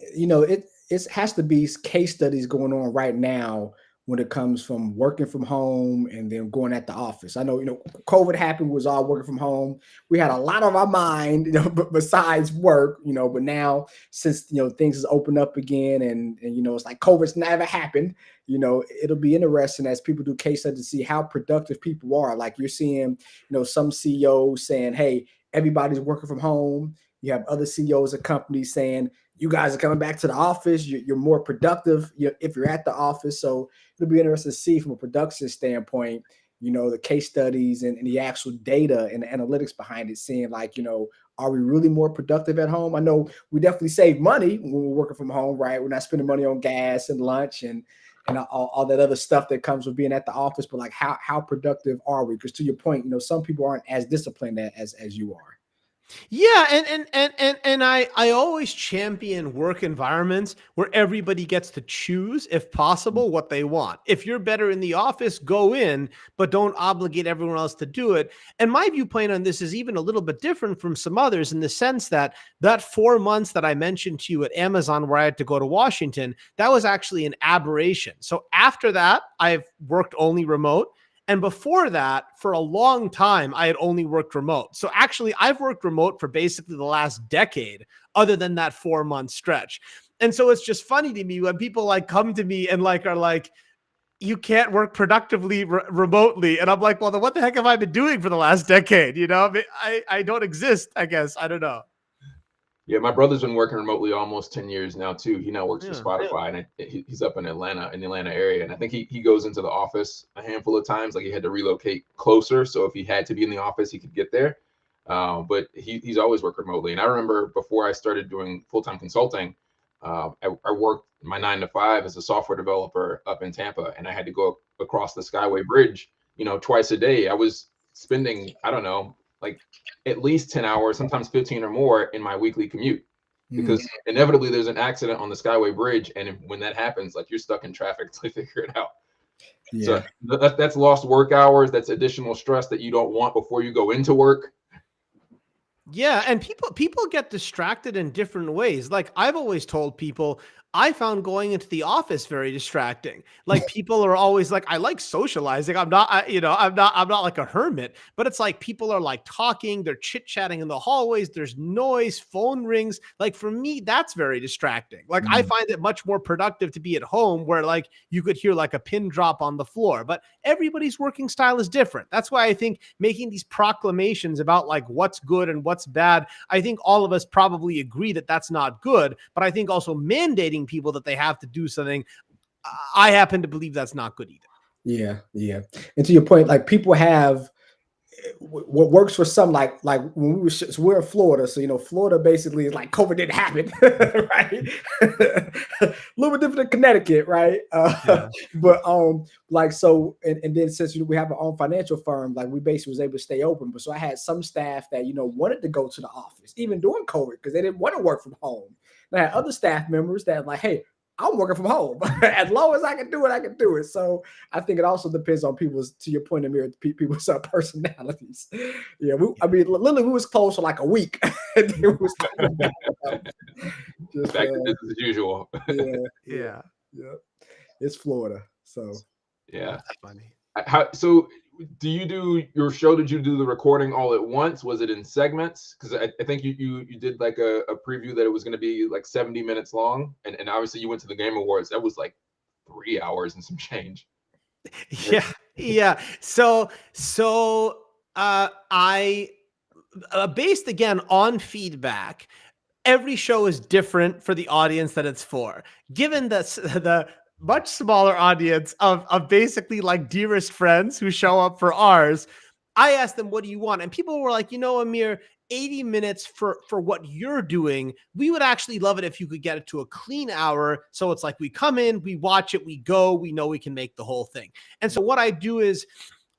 B: it has to be case studies going on right now when it comes from working from home and then going at the office. I know, COVID happened, was all working from home. We had a lot on our mind, besides work, but now since, things has opened up again and it's like COVID's never happened, it'll be interesting as people do case studies to see how productive people are. Like you're seeing, some CEOs saying, hey, everybody's working from home. You have other CEOs of companies saying, you guys are coming back to the office. You're more productive if you're at the office. So it'll be interesting to see from a production standpoint, the case studies and the actual data and the analytics behind it, seeing like, are we really more productive at home? I know we definitely save money when we're working from home, right? We're not spending money on gas and lunch and all that other stuff that comes with being at the office. But like, how productive are we? Because to your point, some people aren't as disciplined as you are.
C: Yeah, and I always champion work environments where everybody gets to choose, if possible, what they want. If you're better in the office, go in, but don't obligate everyone else to do it. And my viewpoint on this is even a little bit different from some others in the sense that 4 months that I mentioned to you at Amazon where I had to go to Washington, that was actually an aberration. So after that, I've worked only remote. And before that, for a long time, I had only worked remote. So actually, I've worked remote for basically the last decade, other than that 4-month stretch. And so it's just funny to me when people like come to me and like are like, you can't work productively remotely. And I'm like, well, then what the heck have I been doing for the last decade? I don't exist, I guess. I don't know.
A: Yeah, my brother's been working remotely almost 10 years now too. He now works for
C: Yeah.
A: Spotify, and he's up in Atlanta, area. And I think he goes into the office a handful of times. Like he had to relocate closer, so if he had to be in the office, he could get there. But he's always worked remotely. And I remember before I started doing full-time consulting, I worked my 9 to 5 as a software developer up in Tampa, and I had to go across the Skyway Bridge, twice a day. I was spending, I don't know, like at least 10 hours, sometimes 15 or more in my weekly commute, because inevitably there's an accident on the Skyway Bridge. And when that happens, like you're stuck in traffic to figure it out.
B: Yeah.
A: So that's lost work hours. That's additional stress that you don't want before you go into work.
C: Yeah, and people get distracted in different ways. Like I've always told people, I found going into the office very distracting. Like people are always like, I like socializing. I'm not like a hermit, but it's like people are like talking, they're chit-chatting in the hallways, there's noise, phone rings. Like for me, that's very distracting. Like I find it much more productive to be at home where like you could hear like a pin drop on the floor, but everybody's working style is different. That's why I think making these proclamations about like what's good and what's bad, I think all of us probably agree that that's not good, but I think also mandating people that they have to do something, I happen to believe that's not good either.
B: Yeah. And to your point, like people have what works for some, like when we're in Florida, so Florida basically is like COVID didn't happen, right? A little bit different than Connecticut, right? But like so, and then since we have our own financial firm, like we basically was able to stay open. But so I had some staff that wanted to go to the office even during COVID because they didn't want to work from home. And I had other staff members that like, hey, I'm working from home. As long as I can do it, I can do it. So I think it also depends on people's, to your point, Amir, people's personalities. Yeah, literally, we was closed for like a week. And it was
A: just back to business as usual.
B: Yeah. It's Florida, so
A: yeah.
C: That's funny.
A: So do you do your show? Did you do the recording all at once? Was it in segments? Because I think you did like a preview that it was going to be like 70 minutes long, and obviously you went to the Game Awards. That was like 3 hours and some change.
C: Yeah, yeah. I based again on feedback. Every show is different for the audience that it's for. Given the much smaller audience of basically like dearest friends who show up for ours, I asked them, what do you want? And people were like, Amir, 80 minutes for what you're doing. We would actually love it if you could get it to a clean hour. So it's like we come in, we watch it, we go, we know we can make the whole thing. And so what I do is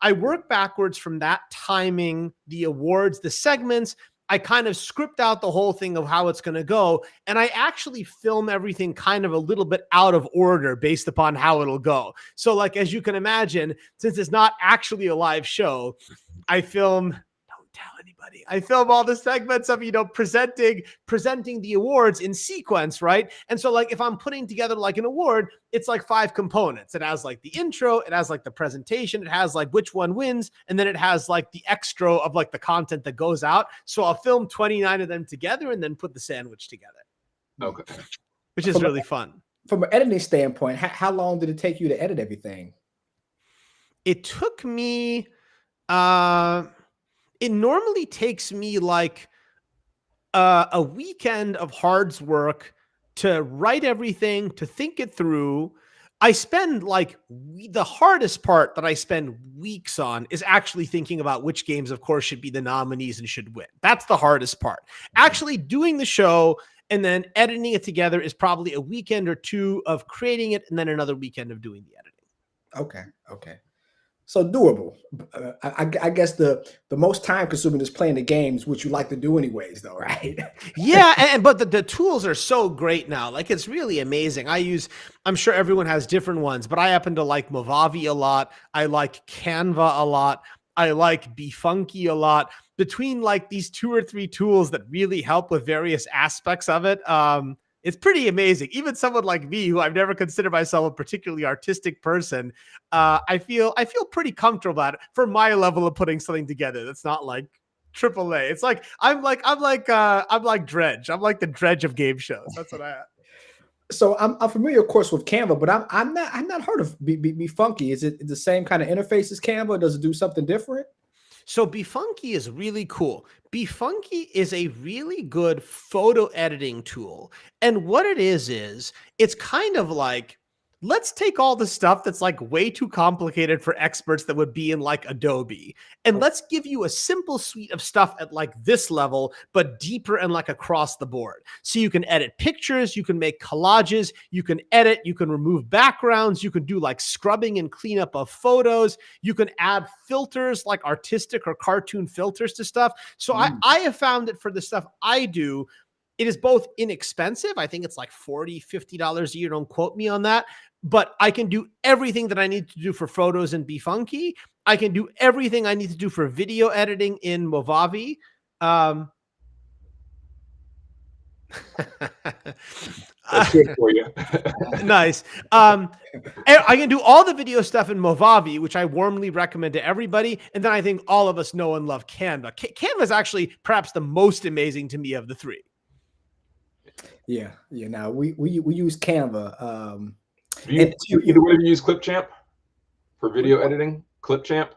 C: I work backwards from that timing, the awards, the segments. I kind of script out the whole thing of how it's going to go. And I actually film everything kind of a little bit out of order based upon how it'll go. So like, as you can imagine, since it's not actually a live show, I film, don't tell anybody, I film all the segments of, presenting the awards in sequence, right? And so like, if I'm putting together like an award, it's like 5 components. It has like the intro, it has like the presentation, it has like which one wins, and then it has like the extra of like the content that goes out. So I'll film 29 of them together and then put the sandwich together.
A: Okay.
C: Which is really fun.
B: From an editing standpoint, how long did it take you to edit everything?
C: It took me, it normally takes me like a weekend of hard work to write everything, to think it through. I spend like the hardest part that I spend weeks on is actually thinking about which games, of course, should be the nominees and should win. That's the hardest part. Actually doing the show and then editing it together is probably a weekend or 2 of creating it and then another weekend of doing the editing.
B: Okay. So doable. I guess the most time consuming is playing the games, which you like to do anyways, though, right?
C: Yeah, but the tools are so great now. Like, it's really amazing. I'm sure everyone has different ones, but I happen to like Movavi a lot. I like Canva a lot. I like BeFunky a lot. Between like these 2 or 3 tools that really help with various aspects of it, it's pretty amazing. Even someone like me, who I've never considered myself a particularly artistic person, I feel pretty comfortable at it for my level of putting something together. That's not like AAA. It's like I'm like Dredge. I'm like the Dredge of game shows. That's what I am.
B: So I'm familiar, of course, with Canva, but I'm not heard of BeFunky. Is it the same kind of interface as Canva? Or does it do something different?
C: So BeFunky is really cool. BeFunky is a really good photo editing tool. And what it is it's kind of like, let's take all the stuff that's like way too complicated for experts that would be in like Adobe, and let's give you a simple suite of stuff at like this level, but deeper and like across the board. So you can edit pictures, you can make collages, you can edit, you can remove backgrounds, you can do like scrubbing and cleanup of photos, you can add filters like artistic or cartoon filters to stuff. So I have found that for the stuff I do, it is both inexpensive. I think it's like $40, $50 a year. Don't quote me on that. But I can do everything that I need to do for photos in BeFunky. I can do everything I need to do for video editing in Movavi.
A: That's good for you.
C: Nice. I can do all the video stuff in Movavi, which I warmly recommend to everybody. And then I think all of us know and love Canva. Canva is actually perhaps the most amazing to me of the 3.
B: Yeah. Now we use Canva.
A: Either way, you use Clipchamp for video editing. Clipchamp.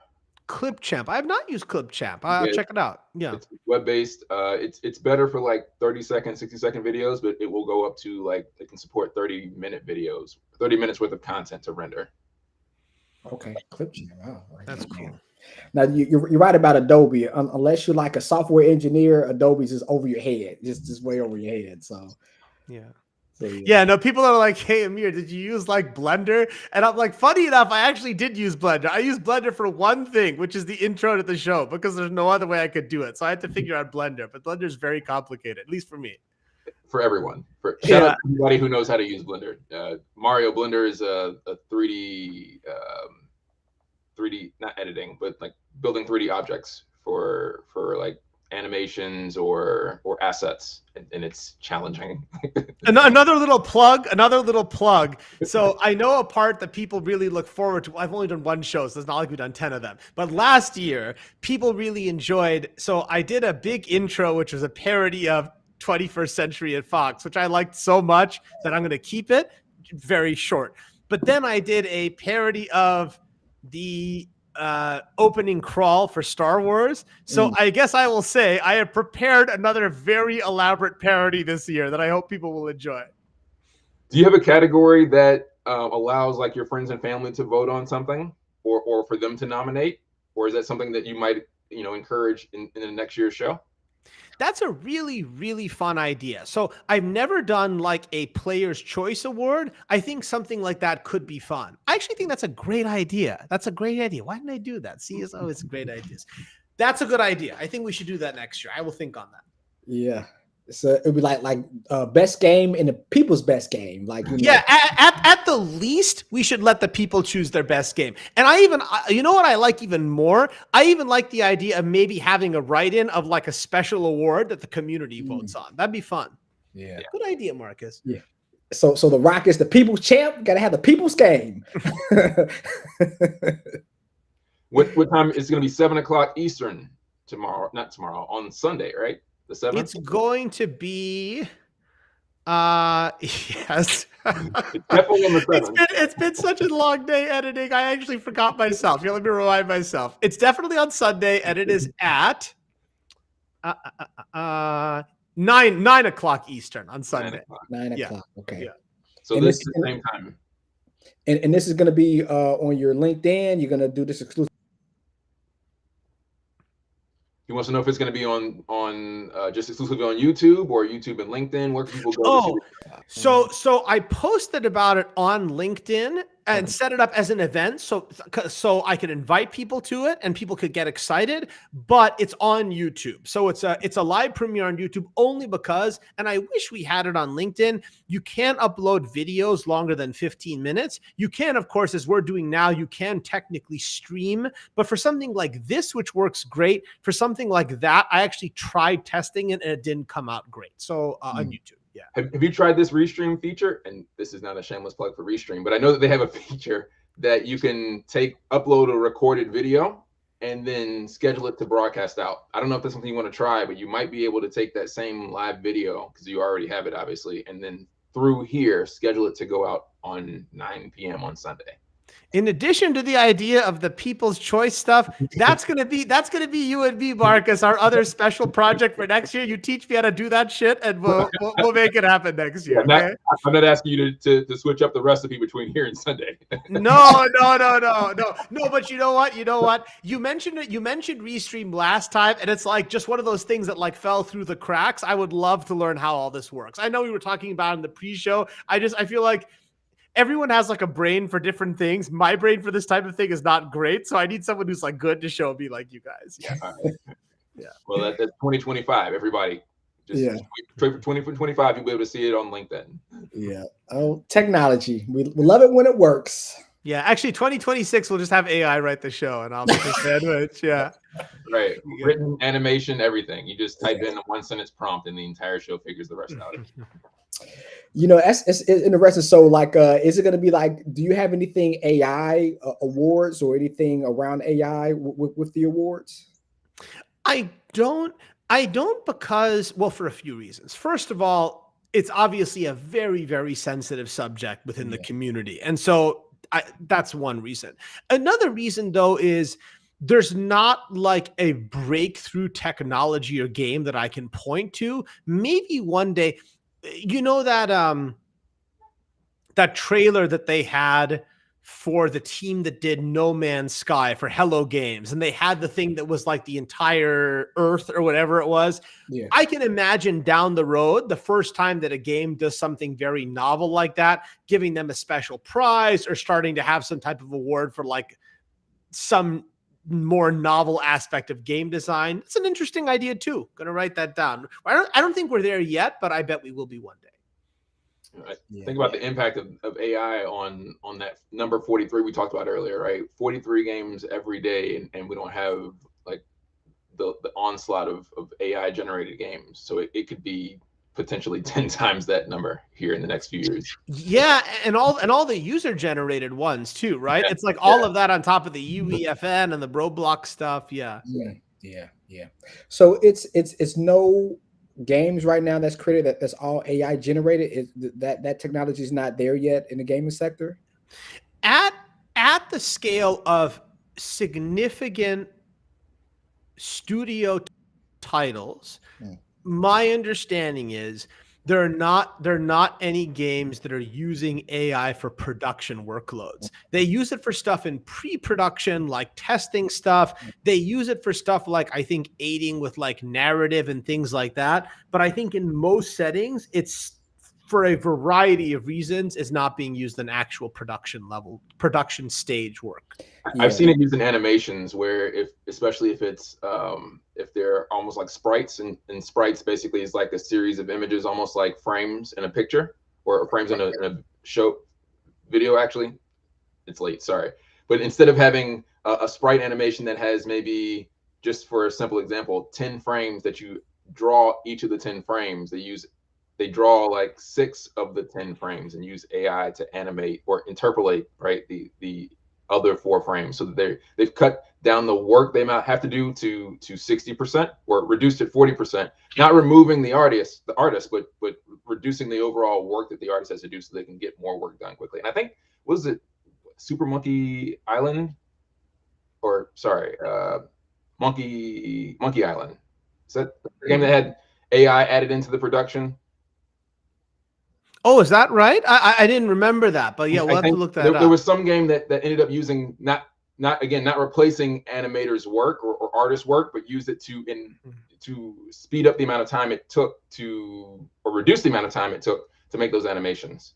C: I have not used Clipchamp. I'll check it out. Yeah,
A: it's web-based. It's better for like 30-second, 60-second videos, but it will go up to like, it can support 30-minute videos, 30 minutes worth of content to render.
B: Okay, Clipchamp. Wow,
C: that's cool.
B: Now you're right about Adobe. Unless you're like a software engineer, Adobe's just over your head, just way over your head. So
C: yeah. No, people are like, hey, Amir, did you use like Blender? And I'm like, funny enough, I actually did use Blender. I used Blender for one thing, which is the intro to the show, because there's no other way I could do it. So I had to figure out Blender, but Blender is very complicated, at least for me.
A: For everyone. Shout out to anybody who knows how to use Blender. Mario Blender is a 3D, not editing, but like building 3D objects for like animations or assets. And and it's challenging.
C: Another little plug. So I know a part that people really look forward to. I've only done one show, so it's not like we've done 10 of them. But last year, people really enjoyed. So I did a big intro, which was a parody of 21st Century at Fox, which I liked so much that I'm going to keep it very short. But then I did a parody of the opening crawl for Star Wars. So I guess I will say I have prepared another very elaborate parody this year that I hope people will enjoy.
A: Do you have a category that allows like your friends and family to vote on something, or for them to nominate, or is that something that you might encourage in the next year's show?
C: That's a really, really fun idea. So I've never done like a Player's Choice Award. I think something like that could be fun. I actually think that's a great idea. That's a great idea. Why didn't I do that? See, it's always great ideas. That's a good idea. I think we should do that next year. I will think on that.
B: Yeah. So it'd be like best game and the people's best game. Like
C: at the least, we should let the people choose their best game. And you know what I like even more? I even like the idea of maybe having a write-in of like a special award that the community votes on. That'd be fun.
B: Yeah.
C: Good idea, Marcus.
B: Yeah. So the Rock is the people's champ. Got to have the people's game.
A: What time? It's going to be 7 o'clock Eastern tomorrow. Not tomorrow, on Sunday, right? The 7th?
C: It's going to be yes.
A: It's definitely on the 7th.
C: It's been such a long day editing. I actually forgot myself. Let me remind myself. It's definitely on Sunday, and it is at 9 o'clock Eastern on Sunday.
B: 9 o'clock. Okay.
C: Yeah.
A: So
B: and
A: this is the same time.
B: And this is going to be on your LinkedIn. You're going to do this exclusive.
A: He wants to know if it's going to be on just exclusively on YouTube or YouTube and LinkedIn. Where can people go?
C: So I posted about it on LinkedIn and set it up as an event, so I could invite people to it and people could get excited. But it's on YouTube, so it's a live premiere on YouTube only because. And I wish we had it on LinkedIn. You can't upload videos longer than 15 minutes. You can, of course, as we're doing now, you can technically stream. But for something like this, which works great, for something like that, I actually tried testing it and it didn't come out great. So on YouTube. Yeah.
A: Have you tried this Restream feature? And this is not a shameless plug for Restream, but I know that they have a feature that you can upload a recorded video and then schedule it to broadcast out. I don't know if that's something you want to try, but you might be able to take that same live video, because you already have it, obviously, and then through here, schedule it to go out on 9 p.m. on Sunday.
C: In addition to the idea of the people's choice stuff, that's gonna be you and me, Marcus, our other special project for next year. You teach me how to do that shit, and we'll make it happen next year. Okay?
A: I'm not asking you to switch up the recipe between here and Sunday.
C: No. But you know what? You mentioned it. You mentioned Restream last time, and it's like just one of those things that like fell through the cracks. I would love to learn how all this works. I know we were talking about it in the pre-show. I feel like everyone has like a brain for different things. My brain for this type of thing is not great. So I need someone who's like good to show me like you guys. Yeah.
A: Yeah. Well, that's 2025, everybody. Just 2025, you'll be able to see it on LinkedIn.
B: Yeah. Oh, technology. We love it when it works.
C: Yeah. Actually, 2026, we'll just have AI write the show and I'll make a sandwich. Yeah.
A: Right. Written, animation, everything. You just type in a 1-sentence prompt and the entire show figures the rest out.
B: It's interesting. So, like, is it going to be like? Do you have anything AI awards or anything around AI with the awards?
C: I don't because, well, for a few reasons. First of all, it's obviously a very, very sensitive subject within the community, and so that's one reason. Another reason, though, is there's not like a breakthrough technology or game that I can point to. Maybe one day. You know that that trailer that they had for the team that did No Man's Sky for Hello Games, and they had the thing that was like the entire Earth or whatever it was. Yeah. I can imagine down the road, the first time that a game does something very novel like that, giving them a special prize or starting to have some type of award for like some more novel aspect of game design. It's an interesting idea too. Going to write that down. I don't think we're there yet, but I bet we will be one day.
A: Right. Yeah. Think about the impact of AI on that number 43 we talked about earlier, right? 43 games every day, and we don't have like the onslaught of AI generated games. So it could be potentially 10 times that number here in the next few years.
C: Yeah, and all the user generated ones too, right?
A: Yeah.
C: It's like all of that on top of the UEFN and the Roblox stuff. Yeah.
B: Yeah. So it's no games right now that's created that's all AI generated. That technology is not there yet in the gaming sector?
C: At at the scale of significant studio titles,
B: Mm.
C: my understanding is there are not any games that are using AI for production workloads. They use it for stuff in pre-production, like testing stuff. They use it for stuff like, I think, aiding with like narrative and things like that. But I think in most settings, it's for a variety of reasons is not being used in actual production stage work.
B: Yeah.
A: I've seen it used in animations where especially if it's if they're almost like sprites, and sprites basically is like a series of images, almost like frames in a picture or frames in a show video. Actually, it's late, sorry. But instead of having a sprite animation that has maybe, just for a simple example, 10 frames that you draw each of the 10 frames, they draw like 6 of the 10 frames and use AI to animate or interpolate, right, the other 4 frames, so that they've cut down the work they might have to do to 60% or reduced it 40%, not removing the artist, but reducing the overall work that the artist has to do so they can get more work done quickly. And I think, was it Super Monkey Island, or sorry, Monkey Island? Is that the game that had AI added into the production?
C: Oh, is that right? I didn't remember that, but yeah, we'll have to look that up.
A: There was some game that ended up using not replacing animators' work or artists' work, but used it to speed up the amount of time it took or reduce the amount of time it took to make those animations.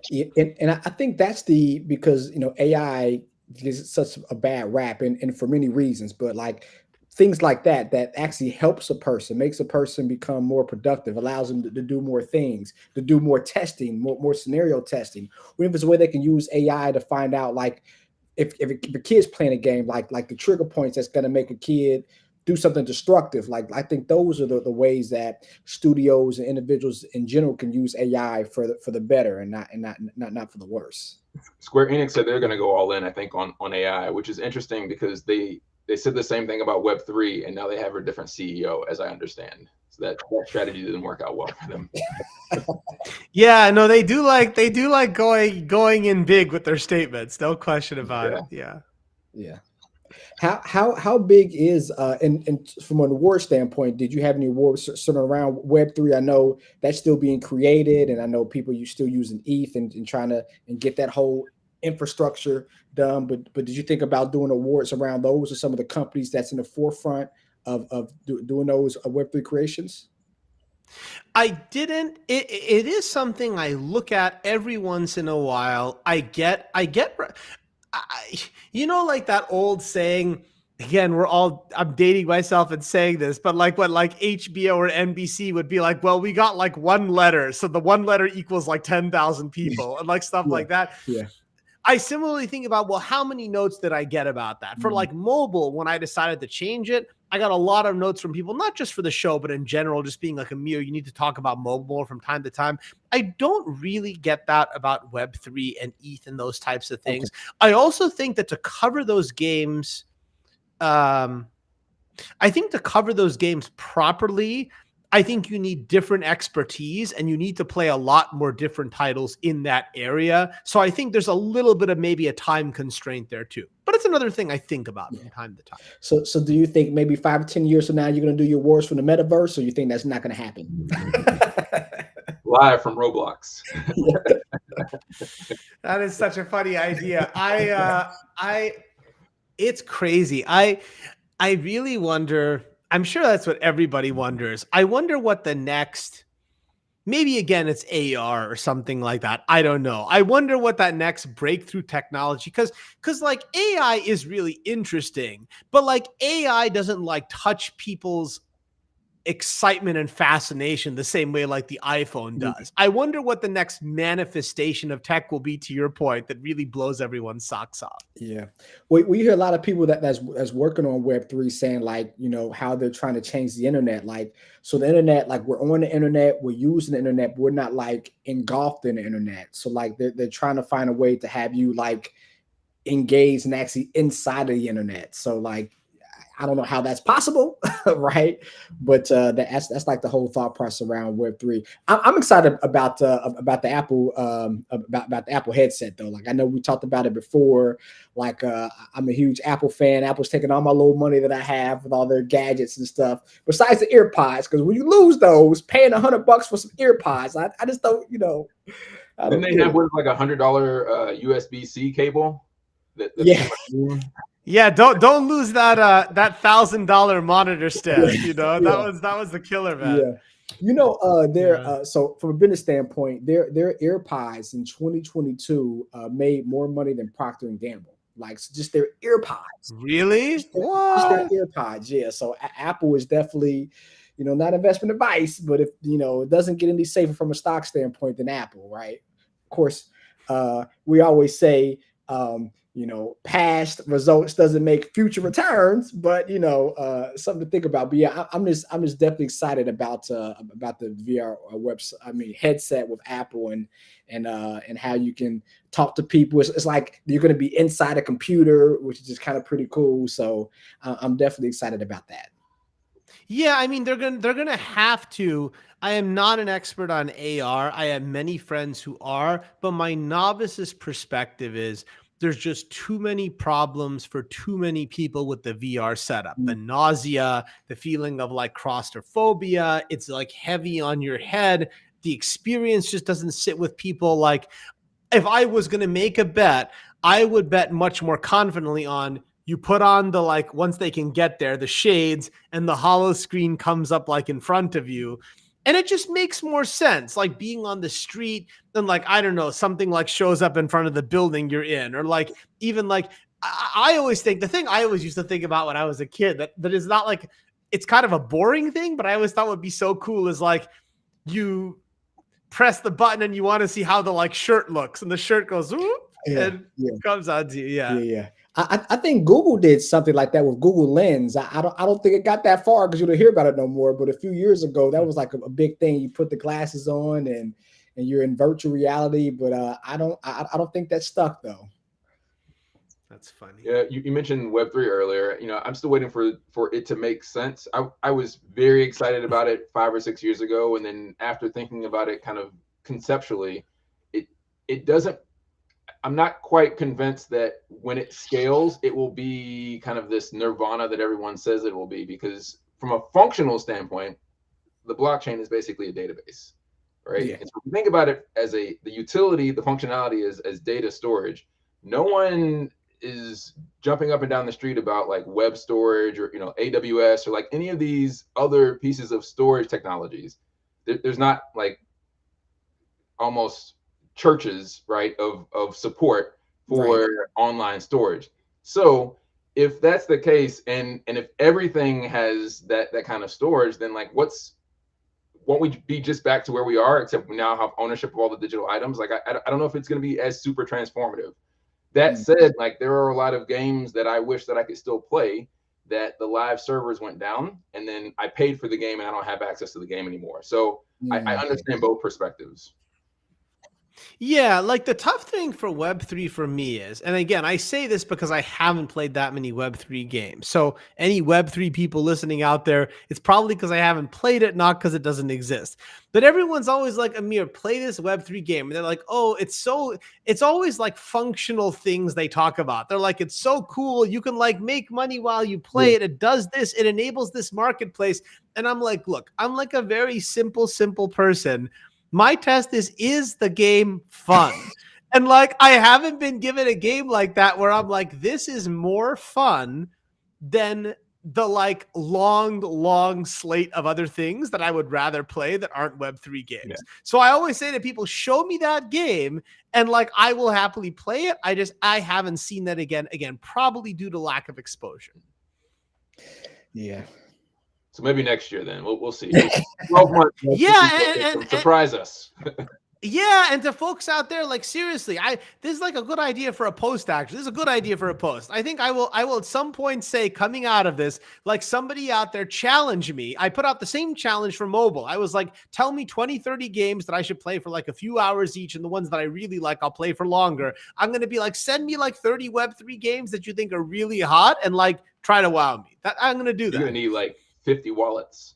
B: Yeah, and I think that's because AI is such a bad rap, and for many reasons, but like things like that actually helps a person, makes a person become more productive, allows them to do more things, to do more testing, more scenario testing. Or if it's a way they can use AI to find out, like if a kid's playing a game, like the trigger points that's going to make a kid do something destructive. Like, I think those are the ways that studios and individuals in general can use AI for the better, and not for the worse.
A: Square Enix said they're going to go all in, I think, on AI, which is interesting because they said the same thing about Web3, and now they have a different CEO, as I understand. So that strategy didn't work out well for them.
C: Yeah, no, they do like going in big with their statements. No question about it.
B: Yeah. How big is and from an award standpoint, did you have any awards centered around Web3? I know that's still being created, and I know people you still using ETH and trying to get that whole infrastructure done. But did you think about doing awards around those or some of the companies that's in the forefront of doing those Web3 creations?
C: I didn't. It is something I look at every once in a while. I like that old saying. Again, I'm dating myself and saying this, but like what like HBO or NBC would be like, well, we got like one letter, so the one letter equals like 10,000 people, and like stuff like that.
B: Yeah.
C: I similarly think about, well, how many notes did I get about that? For like mobile, when I decided to change it, I got a lot of notes from people, not just for the show, but in general, just being like, Amir, you need to talk about mobile more from time to time. I don't really get that about Web3 and ETH and those types of things. Okay. I also think that to cover those games, properly, I think you need different expertise, and you need to play a lot more different titles in that area. So I think there's a little bit of maybe a time constraint there too. But it's another thing I think about from time to time.
B: So do you think maybe 5 or 10 years from now you're going to do your awards from the metaverse, or you think that's not going to happen?
A: Live from Roblox.
C: That is such a funny idea. It's crazy. I really wonder. I'm sure that's what everybody wonders. I wonder what the next, maybe again, it's AR or something like that. I don't know. I wonder what that next breakthrough technology, because like AI is really interesting, but like AI doesn't like touch people's excitement and fascination the same way like the iPhone does. I wonder what the next manifestation of tech will be, to your point, that really blows everyone's socks off.
B: Yeah, we hear a lot of people that's working on Web3 saying like, you know, how they're trying to change the internet. Like, so the internet, like we're on the internet, we're using the internet, but we're not like engulfed in the internet. So like they're trying to find a way to have you like engaged and actually inside of the internet. So like I don't know how that's possible, right? But that's like the whole thought process around Web3. I'm excited about the Apple about the Apple headset though. Like I know we talked about it before. Like I'm a huge Apple fan. Apple's taking all my little money that I have with all their gadgets and stuff. Besides the earpods, because when you lose those, paying $100 for some earpods, I just don't, you know.
A: Then they have like $100 USB-C cable.
B: Yeah.
C: Yeah, don't lose that that $1,000 monitor stand. You know, that was the killer, man.
B: Yeah. You know, so from a business standpoint, their AirPods in 2022 made more money than Procter and Gamble. Like just their AirPods.
C: Really?
B: Just their AirPods, yeah. So Apple is definitely, you know, not investment advice, but if you know it doesn't get any safer from a stock standpoint than Apple, right? Of course, we always say you know, past results doesn't make future returns, but you know, something to think about. But yeah, I'm just definitely excited about the VR website. I mean, headset with Apple and how you can talk to people. It's like you're going to be inside a computer, which is just kind of pretty cool. So I'm definitely excited about that.
C: Yeah, I mean, they're gonna have to. I am not an expert on AR. I have many friends who are, but my novice's perspective is there's just too many problems for too many people with the VR setup. The nausea, the feeling of like claustrophobia, it's like heavy on your head. The experience just doesn't sit with people. Like if I was going to make a bet, I would bet much more confidently on you put on the, like, once they can get there, the shades and the hollow screen comes up like in front of you. And it just makes more sense, like being on the street than like, I don't know, something like shows up in front of the building you're in, or like even like, I always think the thing I always used to think about when I was a kid that is not like, it's kind of a boring thing, but I always thought would be so cool is like you press the button and you want to see how the like shirt looks and the shirt goes whoop, and comes on to you.
B: Yeah. I think Google did something like that with Google Lens. I don't think it got that far because you don't hear about it no more. But a few years ago, that was like a big thing. You put the glasses on and you're in virtual reality. But I don't think that stuck though.
C: That's funny.
A: Yeah, you mentioned Web3 earlier. You know, I'm still waiting for it to make sense. I was very excited about it 5 or 6 years ago, and then after thinking about it kind of conceptually, it doesn't. I'm not quite convinced that when it scales, it will be kind of this nirvana that everyone says it will be, because from a functional standpoint, the blockchain is basically a database, right?
B: Yeah.
A: And so if you think about it as the utility, the functionality is as data storage. No one is jumping up and down the street about like web storage or, you know, AWS or like any of these other pieces of storage technologies. There's not like almost churches, right, of support for online storage. So if that's the case, and if everything has that kind of storage, then like won't we be just back to where we are, except we now have ownership of all the digital items? Like I don't know if it's going to be as super transformative. That said, like there are a lot of games that I wish that I could still play that the live servers went down, and then I paid for the game and I don't have access to the game anymore. So I understand both perspectives.
C: Yeah, like the tough thing for Web3 for me is, and again, I say this because I haven't played that many Web3 games. So any Web3 people listening out there, it's probably because I haven't played it, not because it doesn't exist. But everyone's always like, Amir, play this Web3 game. And they're like, oh, it's always like functional things they talk about. They're like, it's so cool. You can like make money while you play it. It does this. It enables this marketplace. And I'm like, look, I'm like a very simple person. My test is the game fun? And like, I haven't been given a game like that where I'm like, this is more fun than the like long slate of other things that I would rather play that aren't Web3 games. Yeah. So I always say to people, show me that game and like, I will happily play it. I haven't seen that again, probably due to lack of exposure.
B: Yeah.
A: So maybe next year then we'll see. 12 months.
C: Yeah,
A: Surprise us.
C: Yeah, and to folks out there, like seriously, this is like a good idea for a post. Actually, this is a good idea for a post. I think I will at some point say, coming out of this, like somebody out there challenge me. I put out the same challenge for mobile. I was like, tell me 20, 30 games that I should play for like a few hours each, and the ones that I really like, I'll play for longer. I'm gonna be like, send me like 30 Web3 games that you think are really hot, and like try to wow me. I'm gonna do that.
A: You're gonna need like 50 wallets.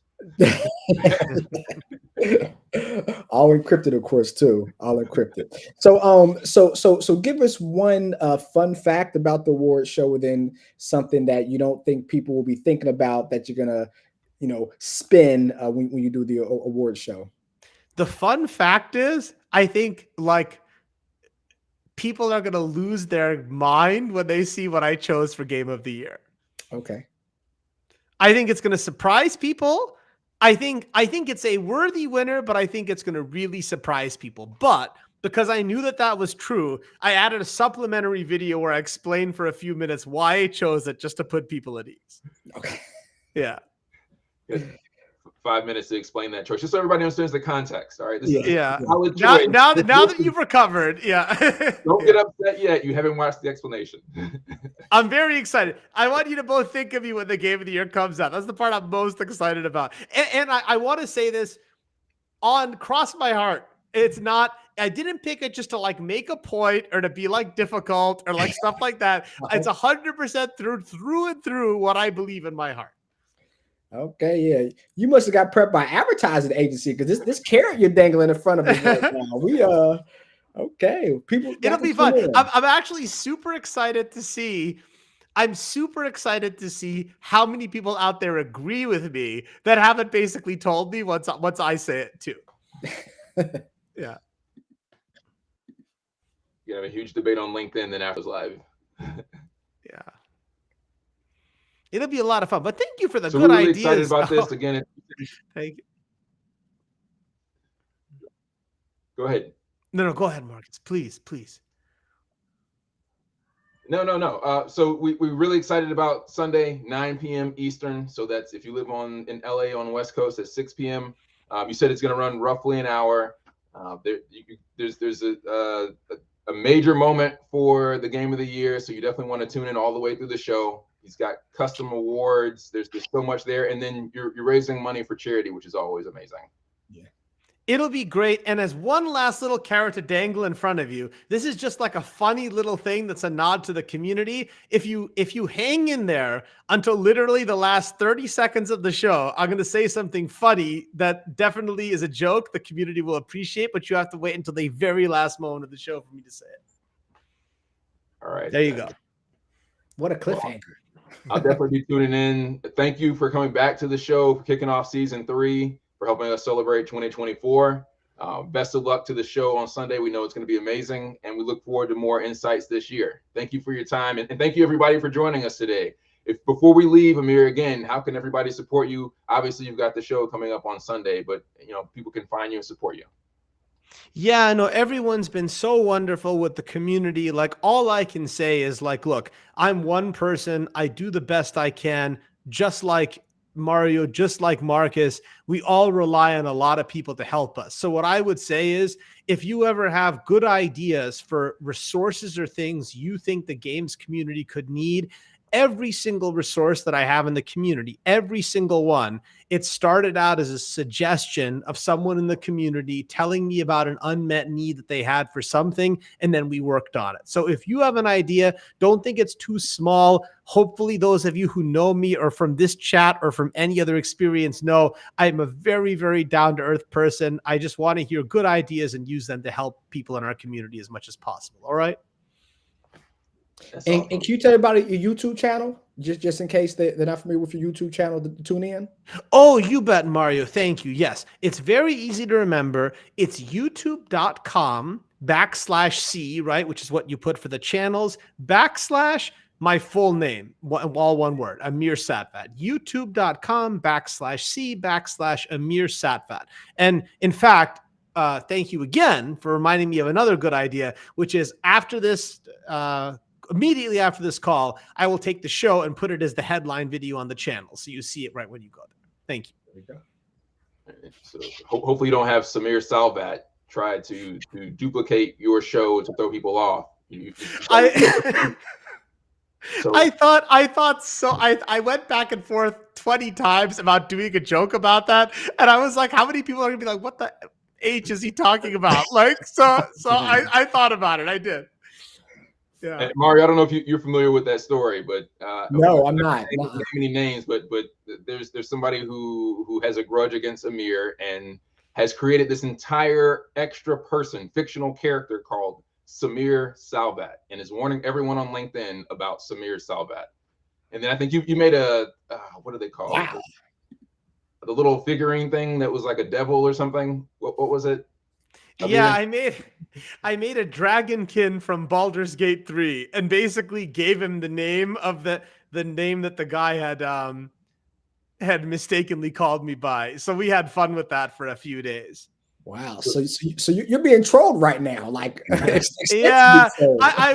B: All encrypted, of course, too. All encrypted. So give us one fun fact about the award show, and then something that you don't think people will be thinking about that you're gonna, spin when you do the award show.
C: The fun fact is, I think like people are gonna lose their mind when they see what I chose for Game of the Year.
B: Okay.
C: I think it's gonna surprise people. I think it's a worthy winner, but I think it's going to really surprise people. But because I knew that was true, I added a supplementary video where I explained for a few minutes why I chose it, just to put people at ease.
B: Okay.
C: Yeah.
A: 5 minutes to explain that choice, just so everybody understands the context. All right. This is
C: now that you've recovered,
A: don't get upset yet. You haven't watched the explanation.
C: I'm very excited. I want you to both think of me when the Game of the Year comes out. That's the part I'm most excited about. And I want to say this on cross my heart. It's not, I didn't pick it just to like make a point or to be like difficult or like stuff like that. It's 100% through and through what I believe in my heart.
B: Okay, yeah, you must have got prepped by advertising agency, because this carrot you're dangling in front of us right now. Okay, people.
C: It'll be fun. I'm actually super excited to see. I'm super excited to see how many people out there agree with me that haven't basically told me once I say it too. Yeah.
A: You have a huge debate on LinkedIn then after live.
C: Yeah. It'll be a lot of fun, but thank you for the
A: so
C: good
A: we're really
C: ideas.
A: Excited about this again.
C: Thank you.
A: Go ahead.
C: No, go ahead, Marcus. Please.
A: No. So we're really excited about Sunday, 9 p.m. Eastern. So that's if you live in LA on the West Coast at 6 p.m. You said it's going to run roughly an hour. There's a major moment for the Game of the Year, so you definitely want to tune in all the way through the show. He's got custom awards. There's so much there, and then you're raising money for charity, which is always amazing.
B: Yeah.
C: It'll be great. And as one last little carrot to dangle in front of you, this is just like a funny little thing that's a nod to the community. If you hang in there until literally the last 30 seconds of the show, I'm going to say something funny that definitely is a joke the community will appreciate, but you have to wait until the very last moment of the show for me to say it.
A: All right.
C: There you go.
B: What a cliffhanger.
A: I'll definitely be tuning in. Thank you for coming back to the show, for kicking off season 3, for helping us celebrate 2024. Best of luck to the show on Sunday. We know it's going to be amazing, and we look forward to more insights this year. Thank you for your time, and thank you everybody for joining us today. Before we leave, Amir, again, how can everybody support you? Obviously, you've got the show coming up on Sunday, but people can find you and support you.
C: Yeah, no, everyone's been so wonderful with the community. Like, all I can say is like, look, I'm one person. I do the best I can, just like Mario, just like Marcus. We all rely on a lot of people to help us. So what I would say is, if you ever have good ideas for resources or things you think the games community could need, every single resource that I have in the community, every single one, it started out as a suggestion of someone in the community telling me about an unmet need that they had for something, and then we worked on it. So if you have an idea, don't think it's too small. Hopefully those of you who know me or from this chat or from any other experience know I'm a very, very down-to-earth person. I just want to hear good ideas and use them to help people in our community as much as possible. All right?
B: And can you tell everybody your YouTube channel, just in case they're not familiar with your YouTube channel to tune in?
C: Oh, you bet, Mario. Thank you. Yes, it's very easy to remember. It's youtube.com/C, right, which is what you put for the channels, / my full name, all one word, Amir Satvat. youtube.com/C / Amir Satvat. And in fact, thank you again for reminding me of another good idea, which is after this, immediately after this call, I will take the show and put it as the headline video on the channel, so you see it right when you go there. Thank you.
B: There we go.
A: So hopefully you don't have Samir Salvat try to duplicate your show to throw people off.
C: I
A: So
C: I thought so. I went back and forth 20 times about doing a joke about that, and I was like, how many people are gonna be like, what the H is he talking about? Like, so I thought about it. I did. Yeah.
A: Mario, I don't know if you're familiar with that story, but
B: No, I'm not.
A: name any names, but there's somebody who has a grudge against Amir and has created this entire extra person, fictional character called Samir Salvat, and is warning everyone on LinkedIn about Samir Salvat. And then I think you made a what do they call
B: Wow.
A: it? The little figurine thing that was like a devil or something. What was it?
C: Yeah, I made a dragonkin from Baldur's Gate 3 and basically gave him the name of the name that the guy had mistakenly called me by. So we had fun with that for a few days.
B: Wow. So you're being trolled right now. Like,
C: Yeah, I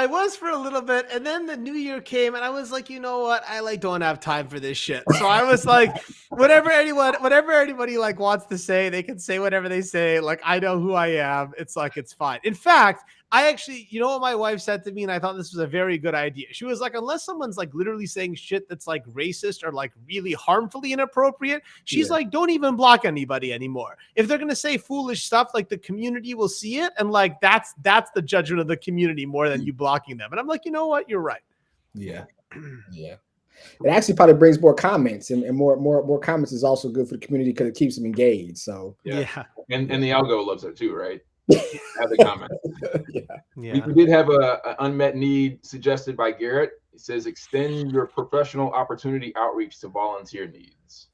C: was for a little bit, and then the new year came, and I was like, you know what? I like don't have time for this shit. So I was like, whatever anybody like wants to say, they can say whatever they say. Like, I know who I am. It's like, it's fine. In fact, I actually, you know what my wife said to me, and I thought this was a very good idea. She was like, unless someone's like literally saying shit that's like racist or like really harmfully inappropriate, she's like, don't even block anybody anymore. If they're gonna say foolish stuff, like the community will see it, and like that's the judgment of the community more than you blocking them. And I'm like, you know what? You're right.
B: Yeah. Yeah. It actually probably brings more comments, and more comments is also good for the community because it keeps them engaged. So
C: yeah.
A: And the algo loves it too, right? Have the comment.
C: Yeah.
A: We did have a unmet need suggested by Garrett. It says extend your professional opportunity outreach to volunteer needs.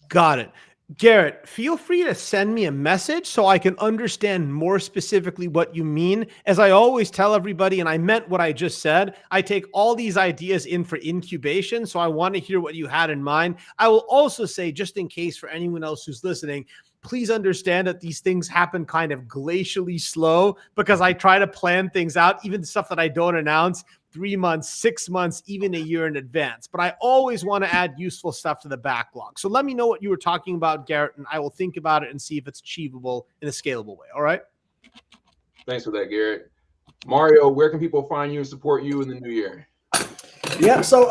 C: Got it. Garrett, feel free to send me a message so I can understand more specifically what you mean. As I always tell everybody, and I meant what I just said, I take all these ideas in for incubation. So I want to hear what you had in mind. I will also say, just in case for anyone else who's listening, please understand that these things happen kind of glacially slow because I try to plan things out, even stuff that I don't announce 3 months, 6 months, even a year in advance. But I always want to add useful stuff to the backlog. So let me know what you were talking about, Garrett, and I will think about it and see if it's achievable in a scalable way. All right?
A: Thanks for that, Garrett. Mario, where can people find you and support you in the new year?
B: Yeah, so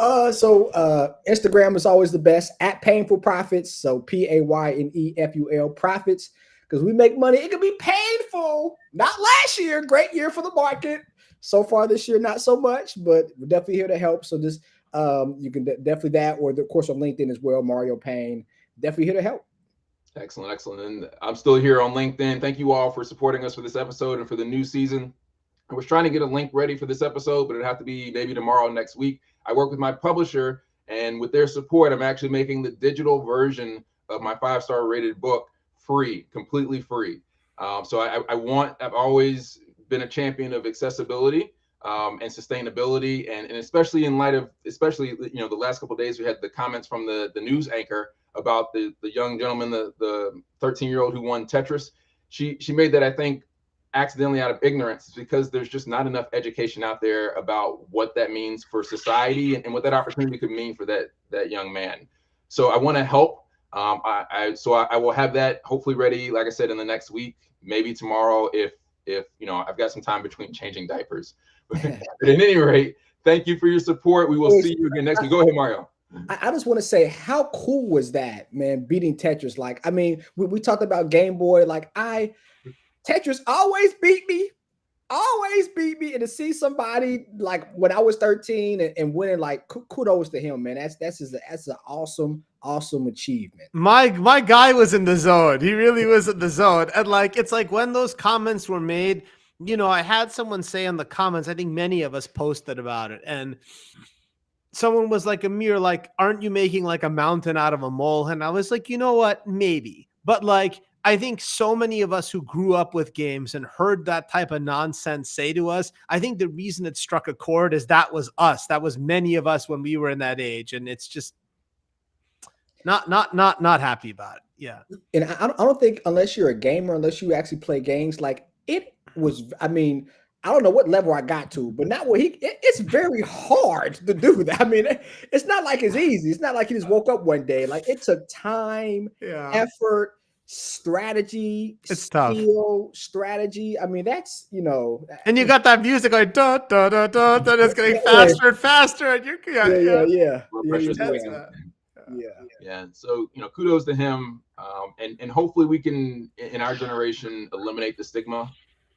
B: Instagram is always the best at Painful Profits. So PAYNEFUL Profits, because we make money. It can be painful. Not last year, great year for the market. So far this year, not so much, but we're definitely here to help. So just you can definitely that, or of course on LinkedIn as well, Mario Payne. Definitely here to help.
A: Excellent, excellent. And I'm still here on LinkedIn. Thank you all for supporting us for this episode and for the new season. I was trying to get a link ready for this episode, but it'd have to be maybe tomorrow, next week. I work with my publisher, and with their support, I'm actually making the digital version of my 5-star rated book free, completely free. So I've always been a champion of accessibility and sustainability, and especially in light of, the last couple of days we had the comments from the news anchor about the young gentleman, the 13-year-old who won Tetris. She made that, I think, accidentally out of ignorance, because there's just not enough education out there about what that means for society and what that opportunity could mean for that young man. So I want to help. I will have that hopefully ready, like I said, in the next week, maybe tomorrow if I've got some time between changing diapers. But at any rate, thank you for your support. We will see you again next week. Go ahead, Mario.
B: I just want to say, how cool was that, man, beating Tetris? Like, I mean, we talked about Game Boy. Like, Tetris always beat me. And to see somebody like when I was 13 and winning, like, kudos to him, man. That's an awesome achievement.
C: My guy was in the zone. He really was in the zone. And like, it's like when those comments were made, I had someone say in the comments, I think many of us posted about it, and someone was like, Amir, like, aren't you making like a mountain out of a mole? And I was like, you know what? Maybe. But like, I think so many of us who grew up with games and heard that type of nonsense say to us, I think the reason it struck a chord is that was us. That was many of us when we were in that age. And it's just not happy about it. Yeah.
B: And I don't think, unless you're a gamer, unless you actually play games, like it was, I mean, I don't know what level I got to, but now it's very hard to do that. I mean, it's not like it's easy. It's not like he just woke up one day. Like it took time, effort, strategy,
C: It's tough.
B: skill, strategy. I mean, that's
C: And you got that music going da da da da, and it's getting faster and faster, and you're
A: yeah. So kudos to him, and hopefully we can in our generation eliminate the stigma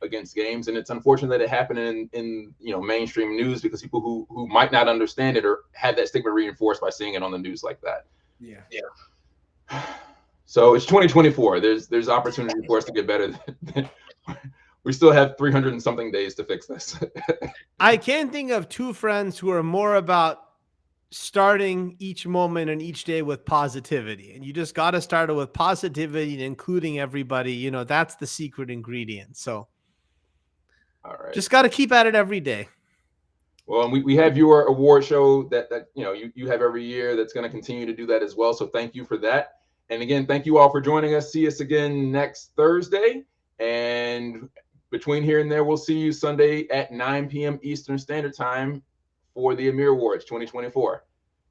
A: against games. And it's unfortunate that it happened in mainstream news, because people who might not understand it or have that stigma reinforced by seeing it on the news like that. So it's 2024. There's opportunity for us to get better. We still have 300 and something days to fix this.
C: I can think of two friends who are more about starting each moment and each day with positivity, and you just got to start it with positivity and including everybody. That's the secret ingredient. So
A: all right,
C: just got to keep at it every day.
A: Well, and we have your award show that you have every year that's going to continue to do that as well. So thank you for that. And again, thank you all for joining us. See us again next Thursday. And between here and there, we'll see you Sunday at 9 p.m. Eastern Standard Time for the Amir Awards 2024.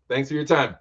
A: Thanks for your time.